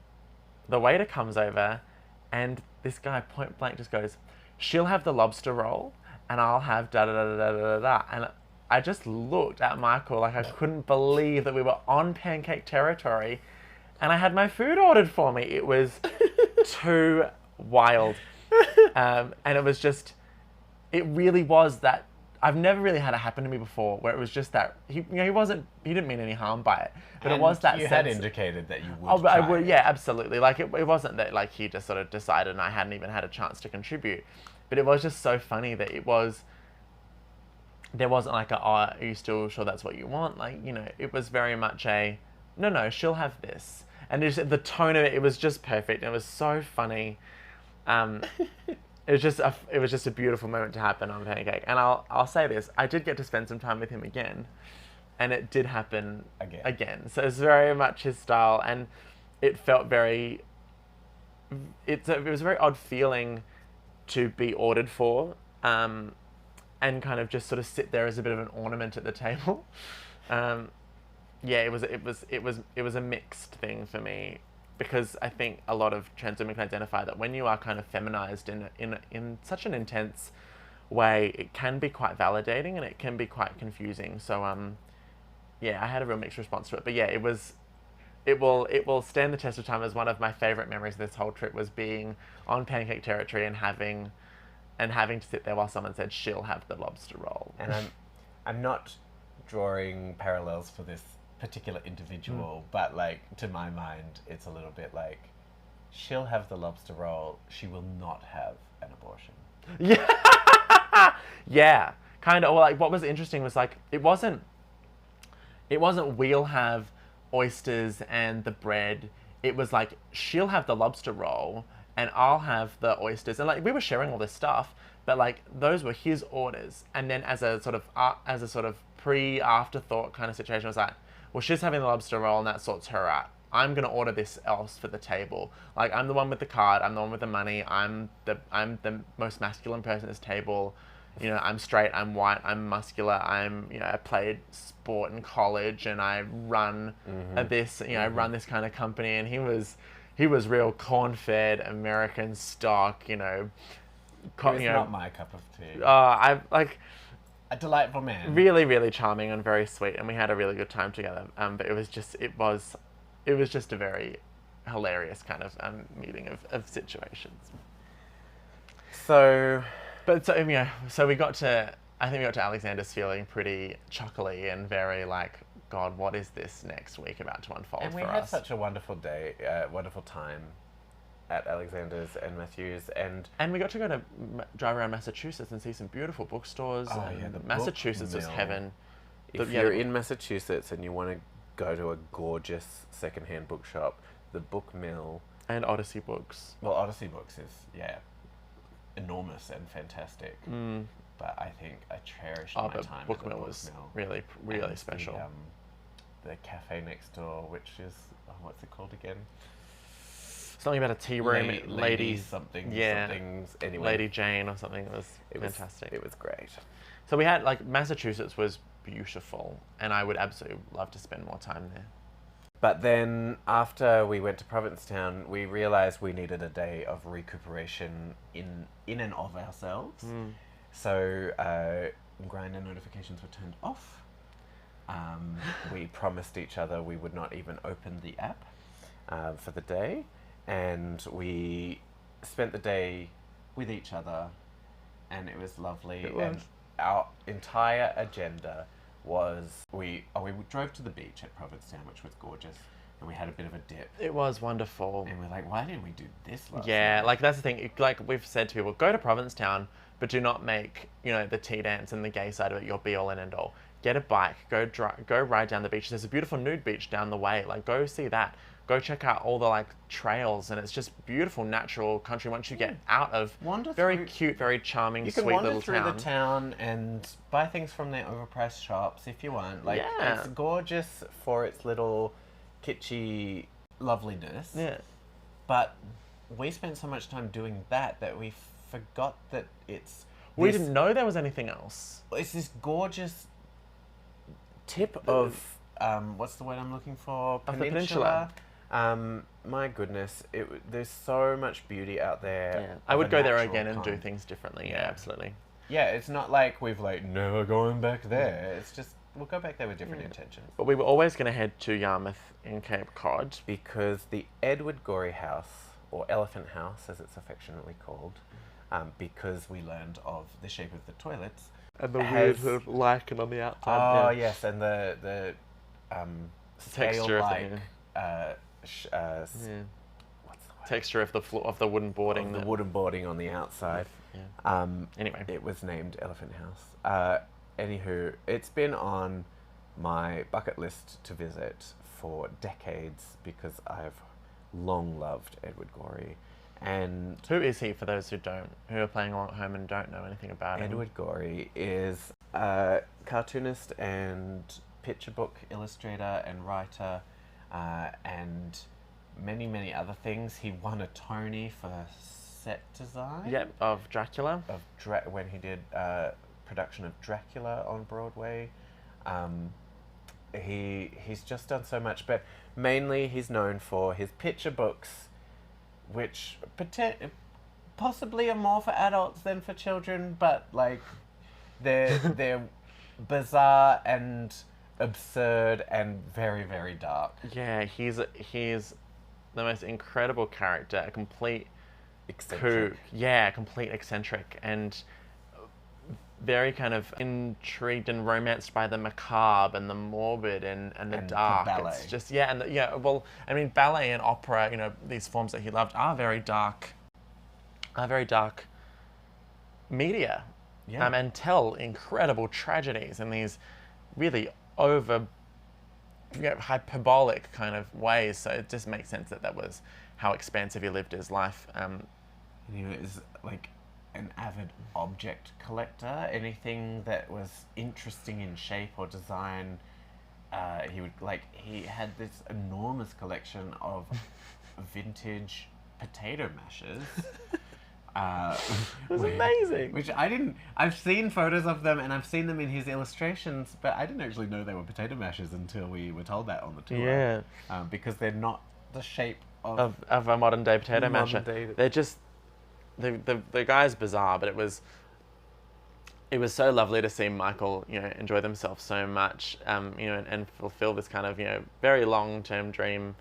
waiter comes over, and this guy point blank just goes, she'll have the lobster roll, and I'll have da-da-da-da-da-da-da. And I just looked at Michael like I couldn't believe that we were on Pancake territory, and I had my food ordered for me. It was too wild. And it was just... It really was that... I've never really had it happen to me before, where it was just that... He didn't mean any harm by it. But and it was that you sense... had indicated that you would Oh, but I try would, it. yeah, absolutely. Like, it wasn't that, like, he just sort of decided and I hadn't even had a chance to contribute. But it was just so funny that there wasn't like are you still sure that's what you want? Like, it was very much no, she'll have this. And just the tone of it was just perfect. It was so funny. It was just a beautiful moment to happen on Pancake. And I'll say this, I did get to spend some time with him again. And it did happen again. So it's very much his style, and it felt very... It was a very odd feeling to be ordered for, and kind of just sort of sit there as a bit of an ornament at the table. It was a mixed thing for me, because I think a lot of trans women can identify that when you are kind of feminized in such an intense way, it can be quite validating and it can be quite confusing. So I had a real mixed response to it. But it will stand the test of time as one of my favorite memories of this whole trip, was being on Pancake territory and having to sit there while someone said she'll have the lobster roll. And I'm not drawing parallels for this particular individual, but like, to my mind, it's a little bit like, she'll have the lobster roll, she will not have an abortion. Yeah. Yeah. Kind of. Well, like, what was interesting was like, it wasn't we'll have oysters and the bread. It was like, she'll have the lobster roll and I'll have the oysters. And like, we were sharing all this stuff, but like, those were his orders. And then as a sort of pre-afterthought kind of situation, I was like, well, she's having the lobster roll and that sorts her out. I'm going to order this else for the table. Like, I'm the one with the card. I'm the one with the money. I'm the most masculine person at this table. I'm straight, I'm white, I'm muscular, I played sport in college and I run this, I run this kind of company. And he was real corn-fed American stock, It's not my cup of tea. a delightful man. Really, really charming and very sweet, and we had a really good time together. But it was just a very hilarious kind of meeting of situations. So, But so yeah, so we got to. I think we got to Alexander's feeling pretty chuckly and very like, God, what is this next week about to unfold and for we us? had such a wonderful day, wonderful time at Alexander's and Matthew's, and And we got to go to drive around Massachusetts and see some beautiful bookstores. Oh, and yeah, the Massachusetts book was mill. heaven. if you're in Massachusetts and you want to go to a gorgeous secondhand bookshop, the Book Mill, And Odyssey Books. well, Odyssey Books is, enormous and fantastic. Mm. But I think I cherished Oh, my but time Book at the Mill Book was Mill. really, really And special. The cafe next door, which is, what's it called again? Something about a tea room, Lady something, yeah, somethings. Anyway, Lady Jane or something. It was was fantastic. It was great. So we had, like, Massachusetts was beautiful, and I would absolutely love to spend more time there. But then after we went to Provincetown, we realised we needed a day of recuperation in and of ourselves. Mm. So Grindr notifications were turned off. We promised each other we would not even open the app for the day. And we spent the day with each other, and it was lovely. It was. And our entire agenda was we drove to the beach at Provincetown, which was gorgeous, and we had a bit of a dip. It was wonderful. And we're like, why didn't we do this last Yeah, night? like that's the thing. Like we've said to people, go to Provincetown, but do not make the tea dance and the gay side of it your be all and end all. Get a bike, go ride down the beach. There's a beautiful nude beach down the way. Like go see that. Go check out all the like trails, and it's just beautiful natural country. Once you get out of Wander very through- cute, very charming, You can sweet wander little through town. the town and buy things from their overpriced shops if you want. Like Yeah. it's gorgeous for its little kitschy loveliness. Yeah. But we spent so much time doing that we forgot that We this- didn't know there was anything else. It's this gorgeous tip of what's the word I'm looking for? Of the peninsula. My goodness, there's so much beauty out there. Yeah. I of would a go there natural again and do kind. things differently. Yeah. Yeah, absolutely. Yeah, it's not like we've like never going back there. It's just we'll go back there with different intentions. But we were always going to head to Yarmouth in Cape Cod. Because the Edward Gorey House, or Elephant House as it's affectionately called, because we learned of the shape of the toilets. And the has- weird sort of lichen on the outside. Oh yeah. yes, and the Texture of scale-like, the- Yeah. what's the word? Texture of the floor of the wooden boarding. Of the that- wooden boarding on the outside. Yeah. Anyway. It was named Elephant House. Anywho, it's been on my bucket list to visit for decades because I've long loved Edward Gorey. And Who is he for those who are playing along at home and don't know anything about him? Edward Gorey is a cartoonist and picture book illustrator and writer, and many, many other things. He won a Tony for set design. Yep, of Dracula. Of when he did production of Dracula on Broadway. He's just done so much, but mainly he's known for his picture books, which possibly are more for adults than for children, but like they're bizarre and absurd and very, very dark. Yeah, he's the most incredible character, a complete Eccentric. kook. Yeah, complete eccentric and very kind of intrigued and romanced by the macabre and the morbid and the And the dark. ballet. It's just well, I mean, ballet and opera, these forms that he loved are very dark media. Yeah. And tell incredible tragedies in these really over hyperbolic kind of ways. So it just makes sense that was how expansive he lived his life. And he was like an avid object collector. Anything that was interesting in shape or design, he had this enormous collection of vintage potato mashers. It was amazing. Which I didn't. I've seen photos of them and I've seen them in his illustrations, but I didn't actually know they were potato mashers until we were told that on the tour. Yeah. Because they're not the shape of Of a modern day potato Modern masher. day- They're just the guy's bizarre, but it was it was so lovely to see Michael, enjoy themselves so much, and fulfill this kind of, very long-term dream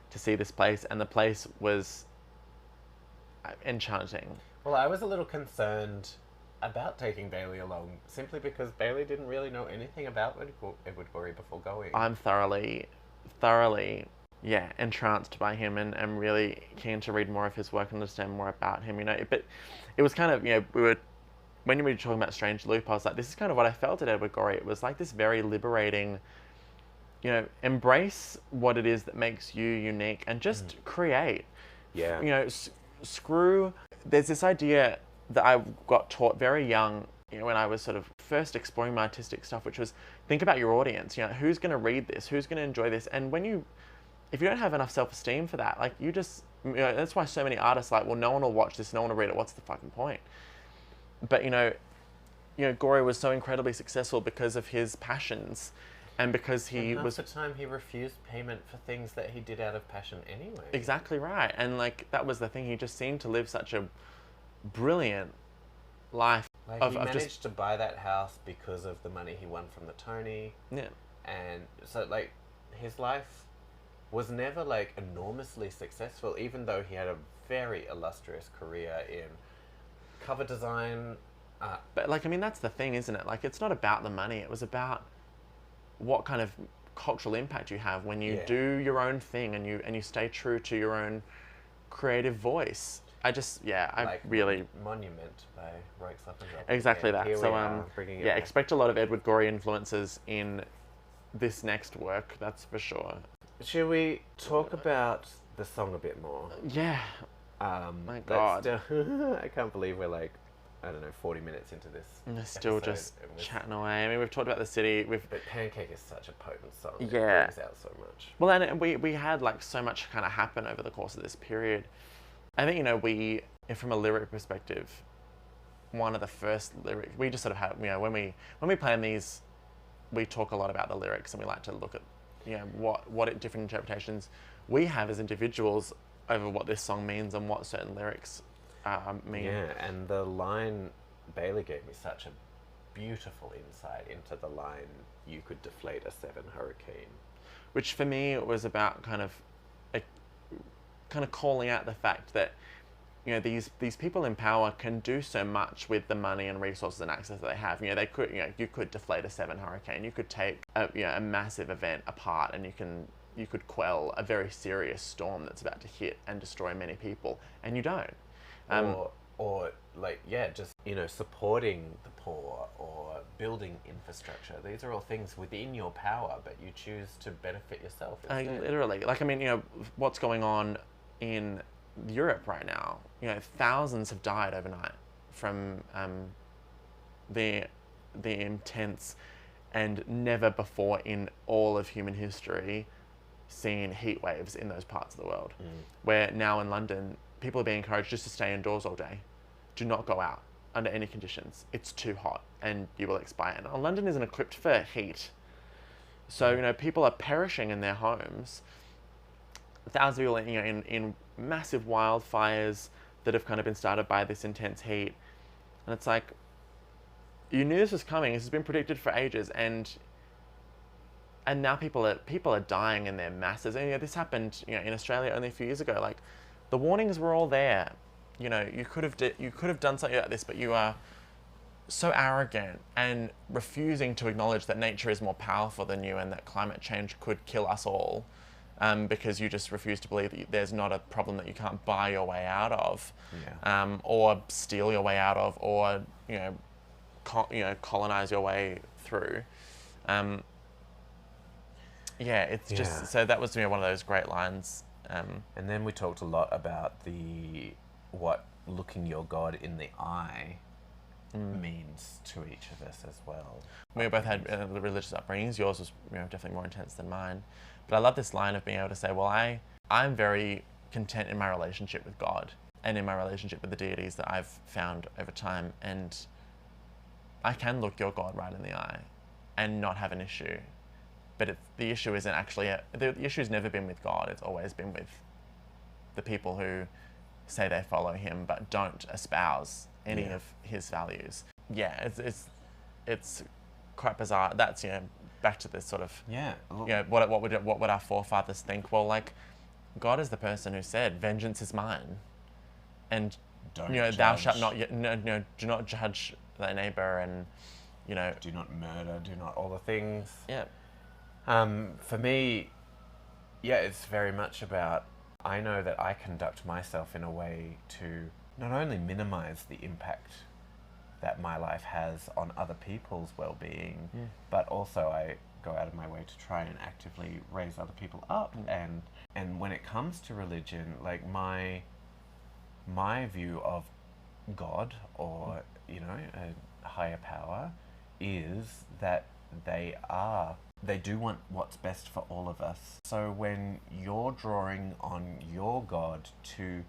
to see this place. And the place was enchanting. Well, I was a little concerned about taking Bailey along, simply because Bailey didn't really know anything about Edward Gorey before going. I'm thoroughly, entranced by him, and really keen to read more of his work and understand more about him, But it was kind of, when you were talking about Strange Loop, I was like, this is kind of what I felt at Edward Gorey. It was like this very liberating, embrace what it is that makes you unique and just create. Yeah. Screw. There's this idea that I got taught very young, when I was sort of first exploring my artistic stuff, which was think about your audience. Who's going to read this? Who's going to enjoy this? And if you don't have enough self-esteem for that, like you just, that's why so many artists are like, well, no one will watch this, no one will read it. What's the fucking point? But Gorey was so incredibly successful because of his passions, and because he was. Half the time he refused payment for things that he did out of passion anyway. Exactly right, and that was the thing. He just seemed to live such a brilliant life. He managed to buy that house because of the money he won from the Tony. Yeah. And so his life was never enormously successful, even though he had a very illustrious career in cover design. But that's the thing, isn't it? It's not about the money. It was about what kind of cultural impact you have when you do your own thing and you stay true to your own creative voice. Really Monument by Roy Slappendrap. Exactly that. So back. Expect a lot of Edward Gorey influences in this next work. That's for sure. Should we talk about the song a bit more? Yeah. My God. I can't believe we're 40 minutes into this. And they're still just chatting away. I mean, we've talked about the city. But Pancake is such a potent song. Yeah. It brings out so much. Well, and we had so much kind of happen over the course of this period. I think, we, from a lyric perspective, one of the first lyrics, we just sort of have, when we plan these, we talk a lot about the lyrics, and we like to look at, what different interpretations we have as individuals over what this song means and what certain lyrics mean. Yeah, and the line, Bailey gave me such a beautiful insight into the line, "You could deflate a 7 hurricane." Which for me was about kind of calling out the fact that, these people in power can do so much with the money and resources and access that they have. They could, you could deflate a 7 hurricane. You could take a massive event apart, and you could quell a very serious storm that's about to hit and destroy many people, and you don't. Just supporting the poor or building infrastructure. These are all things within your power, but you choose to benefit yourself instead. Literally, what's going on in Europe right now? Thousands have died overnight from the intense and never before in all of human history seen heat waves in those parts of the world. Where now in London, people are being encouraged just to stay indoors all day. Do not go out under any conditions. It's too hot and you will expire. And London isn't equipped for heat. So, people are perishing in their homes. Thousands of people, in massive wildfires that have kind of been started by this intense heat. And it's you knew this was coming. This has been predicted for ages. And now people are dying in their masses. And this happened, in Australia only a few years ago. The warnings were all there. You could have done something like this, but you are so arrogant and refusing to acknowledge that nature is more powerful than you and that climate change could kill us all, because you just refuse to believe that there's not a problem that you can't buy your way out of, or steal your way out of, or colonize your way through. It's just so that was one of those great lines. And then we talked a lot about what looking your God in the eye means to each of us as well. We both had religious upbringings. Yours was definitely more intense than mine. But I love this line of being able to say, well, I'm very content in my relationship with God and in my relationship with the deities that I've found over time. And I can look your God right in the eye and not have an issue. But the issue isn't actually, the issue's never been with God. It's always been with the people who say they follow him but don't espouse any of his values. Yeah, it's it's quite bizarre. That's, back to this sort of, Yeah. what would our forefathers think? Well, like, God is the person who said, vengeance is mine. And, Don't thou shalt judge. not, no, do not judge thy neighbor, and, Do not murder, do not all the things. yeah. For me, yeah, it's very much about, I know that I conduct myself in a way to not only minimize the impact that my life has on other people's well-being, but also I go out of my way to try and actively raise other people up. And when it comes to religion, like my view of God, or a higher power, is that they do want what's best for all of us. So when you're drawing on your God to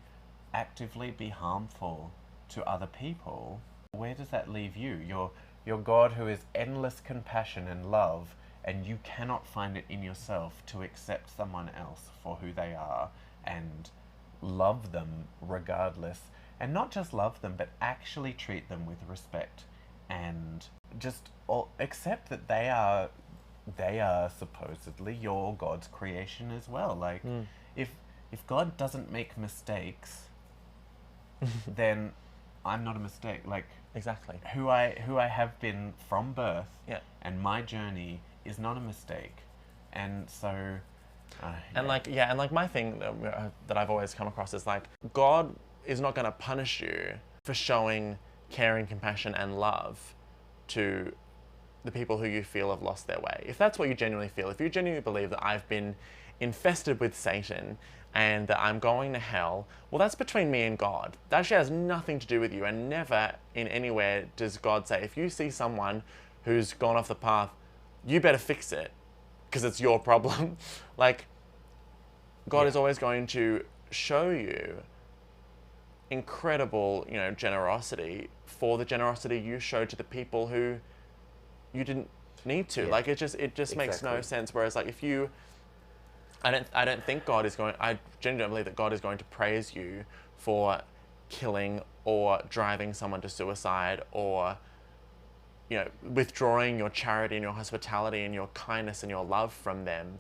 actively be harmful to other people, where does that leave you? Your God, who is endless compassion and love, and you cannot find it in yourself to accept someone else for who they are and love them regardless, and not just love them, but actually treat them with respect, and just accept that they are supposedly your God's creation as well. Like, if God doesn't make mistakes, then I'm not a mistake. Like, Exactly. who I have been from birth, Yeah. and my journey is not a mistake. And so And my thing that I've always come across is, like, God is not going to punish you for showing caring, compassion, and love to the people who you feel have lost their way. If that's what you genuinely feel, if you genuinely believe that I've been infested with Satan and that I'm going to hell, well, that's between me and God. That actually has nothing to do with you, and never in anywhere does God say, if you see someone who's gone off the path, you better fix it, because it's your problem. Like, God is always going to show you incredible, generosity for the generosity you showed to the people who you didn't need to. Like, it just makes no Exactly. sense. Whereas, like, I don't think I genuinely believe that God is going to praise you for killing or driving someone to suicide, or, withdrawing your charity and your hospitality and your kindness and your love from them,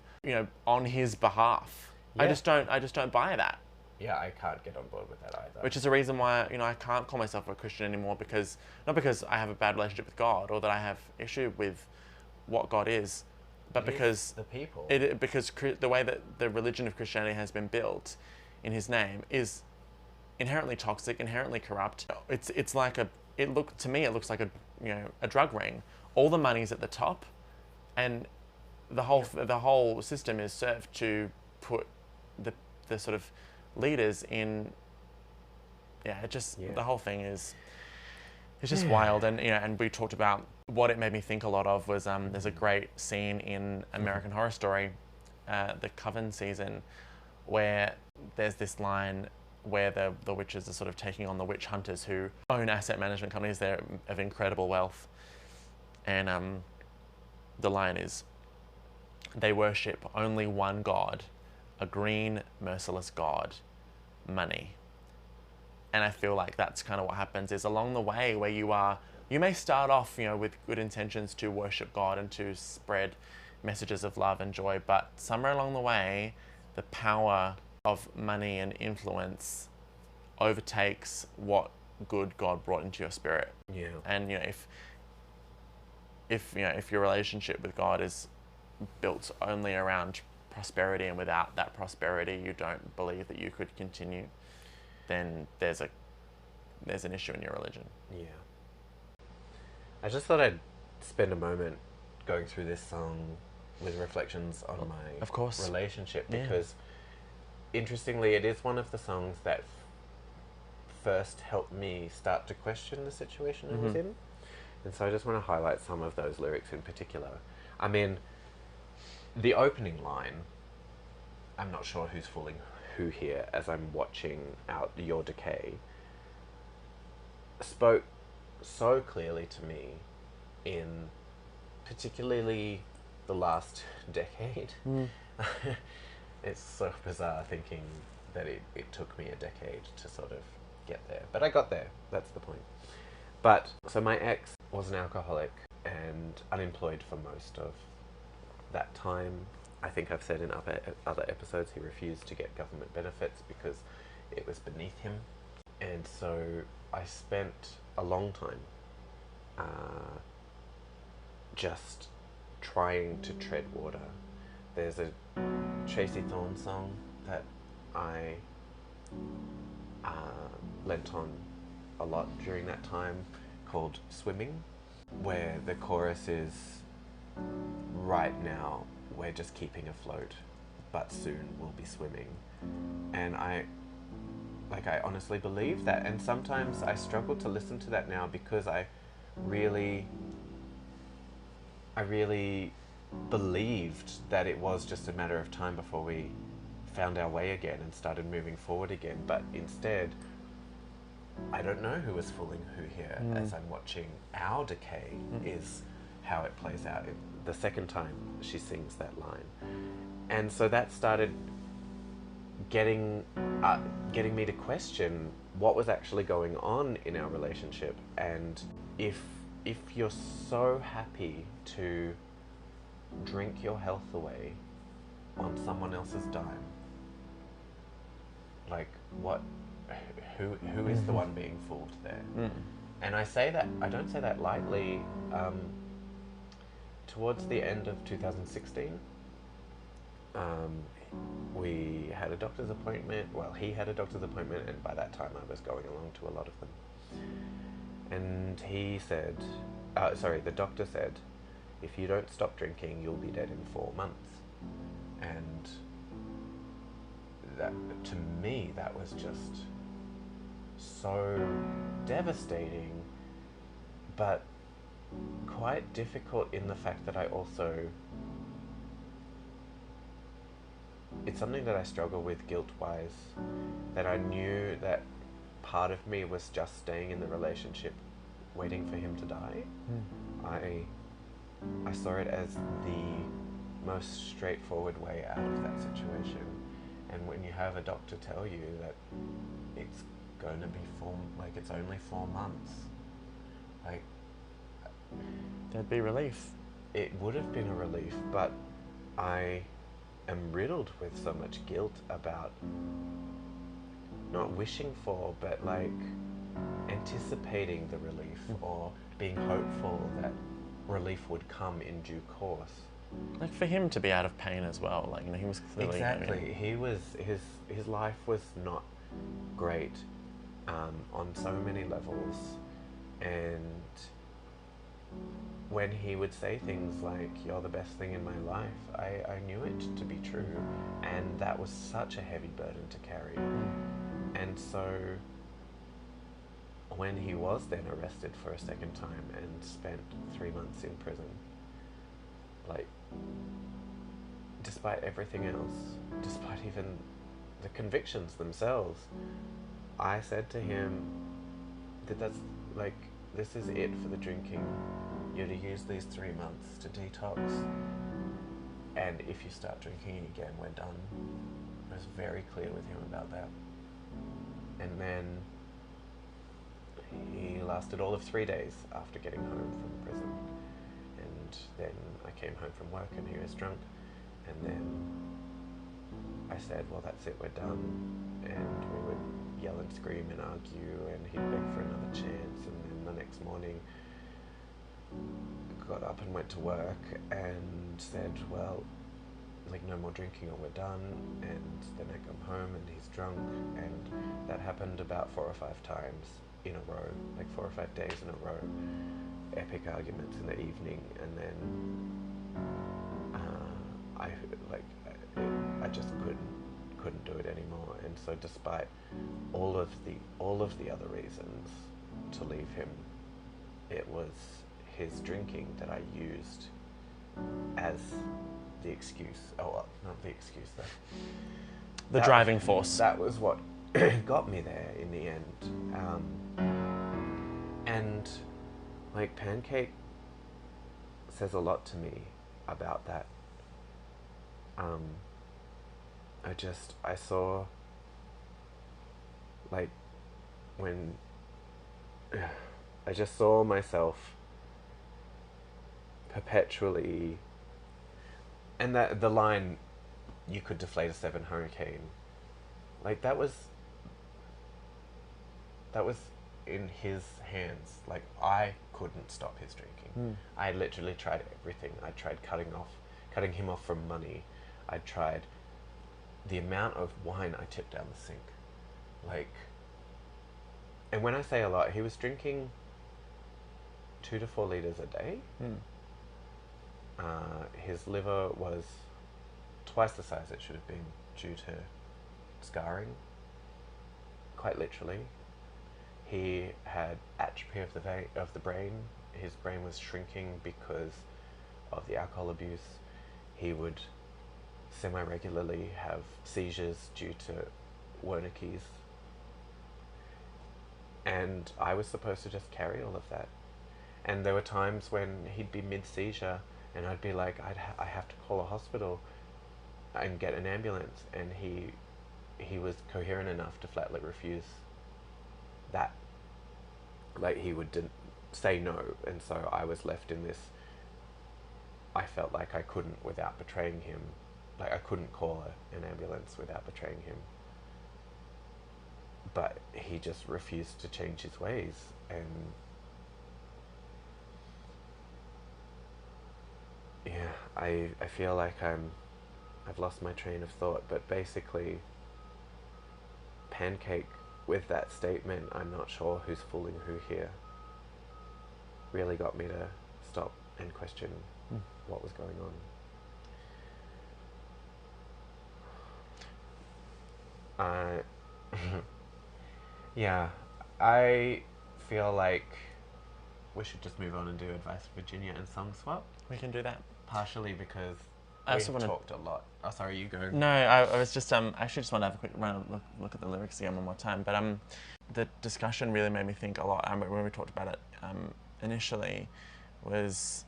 on his behalf. Yeah. I just don't buy that. yeah, I can't get on board with that either. Which is the reason why, I can't call myself a Christian anymore, not because I have a bad relationship with God or that I have issue with what God is, but because the people. because the way that the religion of Christianity has been built in his name is inherently toxic, inherently corrupt. It looks like a drug ring. All the money's at the top, and the whole system is served to put the sort of leaders in. The whole thing is, it's just wild. And we talked about what it made me think a lot of was there's a great scene in American Horror Story, the Coven season, where there's this line where the witches are sort of taking on the witch hunters who own asset management companies. They're of incredible wealth, and the line is, they worship only one God, a green, merciless God, money. And I feel like that's kind of what happens is along the way where you may start off, with good intentions to worship God and to spread messages of love and joy, but somewhere along the way, the power of money and influence overtakes what good God brought into your spirit. Yeah. And if your relationship with God is built only around prosperity, and without that prosperity you don't believe that you could continue, then there's an issue in your religion. Yeah. I just thought I'd spend a moment going through this song with reflections on my Of course. relationship, Yeah. because interestingly it is one of the songs that first helped me start to question the situation I was in. And so I just want to highlight some of those lyrics in particular. I mean, the opening line, I'm not sure who's fooling who here as I'm watching out your decay, spoke so clearly to me in particularly the last decade. It's so bizarre thinking that it took me a decade to sort of get there. But I got there, that's the point. But, so my ex was an alcoholic and unemployed for most of that time. I think I've said in other episodes he refused to get government benefits because it was beneath him. And so I spent a long time just trying to tread water. There's a Tracy Thorn song that I lent on a lot during that time called Swimming, where the chorus is, right now we're just keeping afloat, but soon we'll be swimming. And I honestly believe that, and sometimes I struggle to listen to that now because I really believed that it was just a matter of time before we found our way again and started moving forward again. But instead, I don't know who is fooling who here. As I'm watching our decay is how it plays out. The second time she sings that line. And so that started getting me to question what was actually going on in our relationship. And if you're so happy to drink your health away on someone else's dime, like who is the one being fooled there? And I don't say that lightly. Towards the end of 2016, we had a doctor's appointment. Well, he had a doctor's appointment, and by that time I was going along to a lot of them. And he said, the doctor said, if you don't stop drinking, you'll be dead in 4 months. And that, to me, that was just so devastating, but quite difficult in the fact that it's something that I struggle with guilt-wise, that I knew that part of me was just staying in the relationship waiting for him to die. I saw it as the most straightforward way out of that situation. And when you have a doctor tell you that it's going to be it's only 4 months, there'd be relief. It would have been a relief, but I am riddled with so much guilt about not wishing for, but anticipating the relief, or being hopeful that relief would come in due course. Like for him to be out of pain as well, he was clearly... Exactly. His life was not great on so many levels, and when he would say things like, "You're the best thing in my life," I knew it to be true, and that was such a heavy burden to carry. And so when he was then arrested for a second time and spent 3 months in prison, despite everything else, despite even the convictions themselves, I said to him that this is it for the drinking. You're to use these 3 months to detox, and if you start drinking again, we're done. I was very clear with him about that. And then he lasted all of 3 days after getting home from prison. And then I came home from work and he was drunk. And then I said, well, that's it, we're done. And we would yell and scream and argue, and he'd beg for another chance. And then the next morning, got up and went to work and said, well, no more drinking or we're done. And then I come home and he's drunk, and that happened about 4 or 5 times in a row, 4 or 5 days in a row. Epic arguments in the evening, and then I just couldn't do it anymore. And so despite all of the other reasons to leave him, it was his drinking that I used as the excuse. Oh, well, not the excuse though. The driving force. That was what got me there in the end. And Pancake says a lot to me about that. I saw when I just saw myself perpetually, and the line, "You could deflate a 7 hurricane," like that was in his hands. Like, I couldn't stop his drinking. I literally tried everything. I tried cutting him off from money. I tried the amount of wine I tipped down the sink. Like, and when I say a lot, he was drinking 2 to 4 liters a day. His liver was twice the size it should have been due to scarring, quite literally. He had atrophy of the brain. His brain was shrinking because of the alcohol abuse. He would semi-regularly have seizures due to Wernicke's. And I was supposed to just carry all of that. And there were times when he'd be mid-seizure and I'd be like, I have to call a hospital and get an ambulance. And he was coherent enough to flatly refuse that. Like, he would say no, and so I was left in this. I felt like I couldn't without betraying him. Like, I couldn't call an ambulance without betraying him. But he just refused to change his ways, and yeah, I feel like I've lost my train of thought, but basically, Pancake, with that statement, "I'm not sure who's fooling who here," really got me to stop and question what was going on. Yeah, I feel like we should just move on and do Advice for Virginia and Song Swap. We can do that. Partially because I also we've wanna- talked a lot. Oh, sorry, you go. No, I was just actually just want to have a quick look at the lyrics again one more time. But the discussion really made me think a lot. When we talked about it initially, was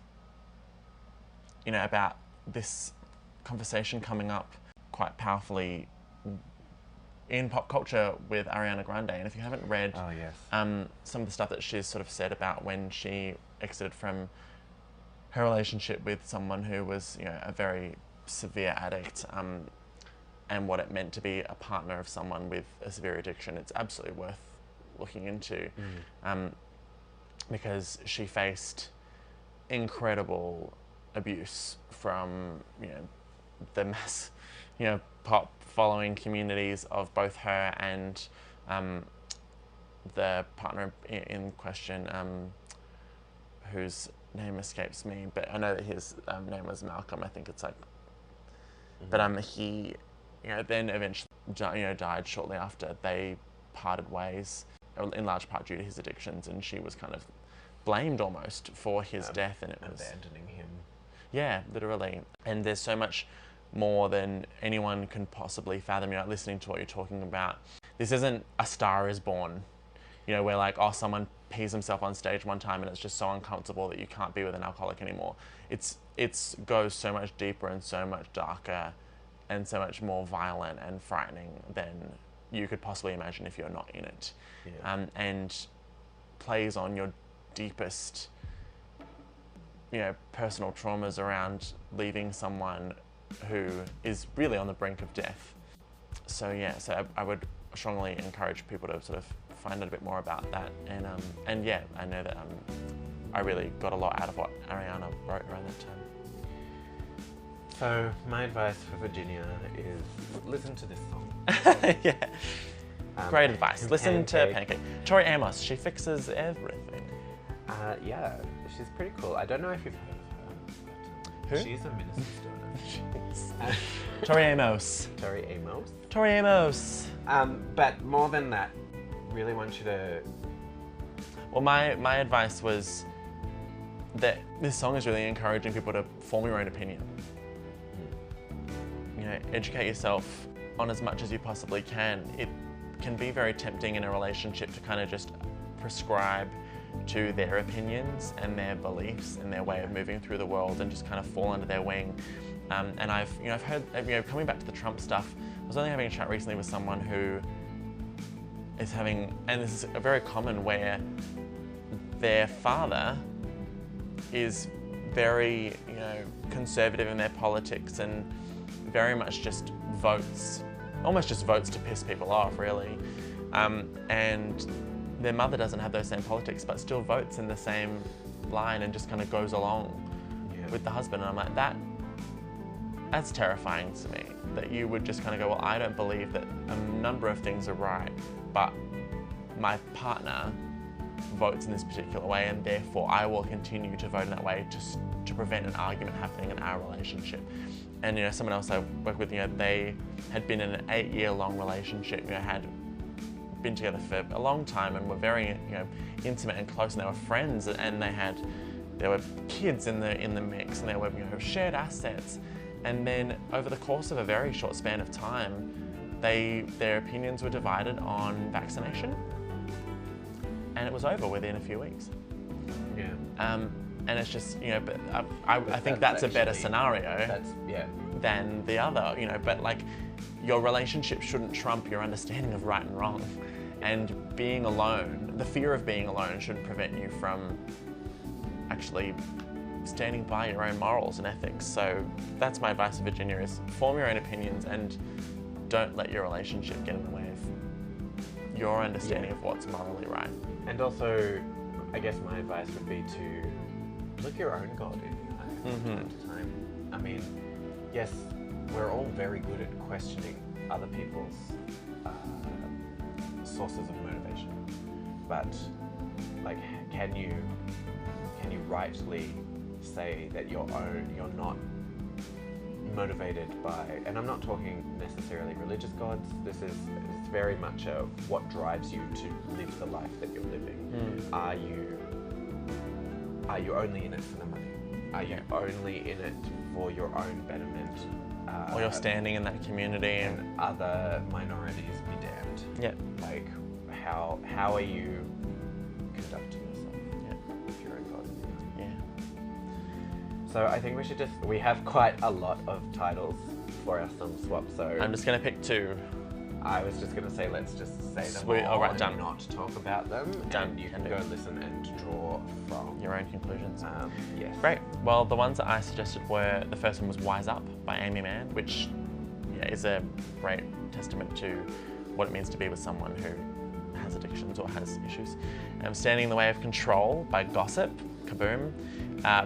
about this conversation coming up quite powerfully in pop culture with Ariana Grande. And if you haven't read Oh, yes. some of the stuff that she's sort of said about when she exited from her relationship with someone who was a very severe addict, and what it meant to be a partner of someone with a severe addiction, it's absolutely worth looking into, because she faced incredible abuse from the mass pop following communities of both her and the partner in question, whose name escapes me, but I know that his name was Malcolm. I think it's like, but he, then eventually, died shortly after they parted ways, in large part due to his addictions, and she was kind of blamed almost for his death, and it was abandoning him. Yeah, literally. And there's so much more than anyone can possibly fathom. Listening to what you're talking about, this isn't A Star Is Born, where like, oh, someone pees himself on stage one time and it's just so uncomfortable that you can't be with an alcoholic anymore. It's goes so much deeper and so much darker and so much more violent and frightening than you could possibly imagine if you're not in it. Yeah. And plays on your deepest personal traumas around leaving someone who is really on the brink of death. So yeah, I would strongly encourage people to sort of find out a bit more about that, and yeah, I know that I really got a lot out of what Ariana wrote around that time. So my advice for Virginia is listen to this song. Yeah, great advice. Listen to Pancake. Tori Amos, she fixes everything. Yeah, she's pretty cool. I don't know if you've heard of her. Who? She's a minister's daughter. Tori Amos. Tori Amos. Tori Amos. But more than that, really want you to... Well, my advice was that this song is really encouraging people to form your own opinion. Educate yourself on as much as you possibly can. It can be very tempting in a relationship to kind of just prescribe to their opinions and their beliefs and their way of moving through the world and just kind of fall under their wing. And I've heard, coming back to the Trump stuff, I was only having a chat recently with someone who is having, and this is very common, where their father is very, conservative in their politics and very much just votes, almost just votes to piss people off, really. And their mother doesn't have those same politics, but still votes in the same line and just kind of goes along with the husband. And I'm like, that's terrifying to me, that you would just kind of go, well, I don't believe that a number of things are right, but my partner votes in this particular way, and therefore I will continue to vote in that way just to prevent an argument happening in our relationship. And someone else I work with, they had been in an 8-year-long relationship, had been together for a long time and were very, intimate and close, and they were friends, and there were kids in the mix, and there were, shared assets. And then over the course of a very short span of time, their opinions were divided on vaccination, and it was over within a few weeks. Yeah. And it's just, but I think that's a better scenario than the other, but like, your relationship shouldn't trump your understanding of right and wrong. And being alone, the fear of being alone shouldn't prevent you from actually standing by your own morals and ethics. So that's my advice to Virginia, is form your own opinions and don't let your relationship get in the way of your understanding of what's morally right. And also, I guess my advice would be to look your own God in the eye from time to time. I mean, yes, we're all very good at questioning other people's sources of motivation, but like, can you rightly say that you're not motivated by, and I'm not talking necessarily religious gods, it's very much what drives you to live the life that you're living. Are you only in it for the money? Are you only in it for your own betterment? Or you're standing in that community and other minorities be damned. Yeah. Like, how are you conducting yourself with your own God? Yeah. So I think we have quite a lot of titles for our song swap, so I'm just going to pick 2. I was just going to say, let's just say them Sweet. all and done. not talk about them. Done. And you can go listen and draw from Your own conclusions. Yes. Great. Well, the ones that I suggested were, the first one was Wise Up by Amy Mann, which is a great testament to what it means to be with someone who has addictions or has issues. Standing in the Way of Control by Gossip, Kaboom.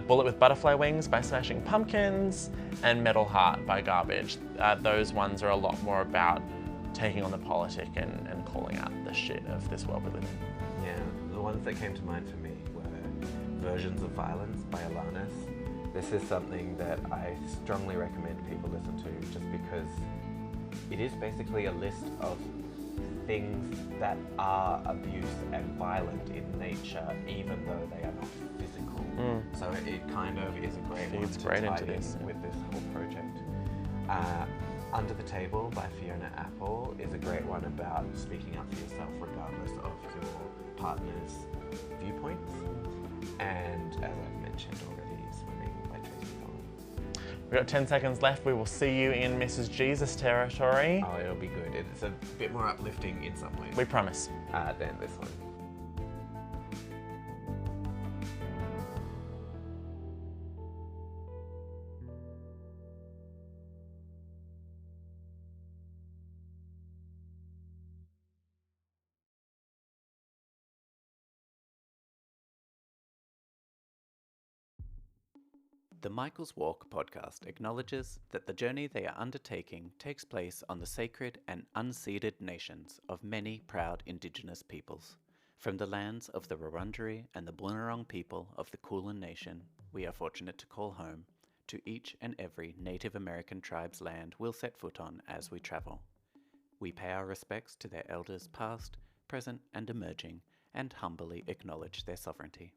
Bullet with Butterfly Wings by Smashing Pumpkins, and Metal Heart by Garbage. Those ones are a lot more about taking on the politic and calling out the shit of this world we live in. Yeah, the ones that came to mind for me were Versions of Violence by Alanis. This is something that I strongly recommend people listen to, just because it is basically a list of things that are abuse and violent in nature, even though they are not physical. So it kind of is a great one to tie in with this whole project. Under the Table by Fiona Apple is a great one about speaking up for yourself regardless of your partner's viewpoints. And as I've mentioned already, Swimming by Tracy Thorn. We've got 10 seconds left. We will see you in Mrs. Jesus territory. Oh, it'll be good. It's a bit more uplifting in some ways. We promise. Than this one. The Michael's Walk podcast acknowledges that the journey they are undertaking takes place on the sacred and unceded nations of many proud Indigenous peoples. From the lands of the Wurundjeri and the Boonwurrung people of the Kulin Nation, we are fortunate to call home, to each and every Native American tribe's land we'll set foot on as we travel. We pay our respects to their elders past, present and emerging, and humbly acknowledge their sovereignty.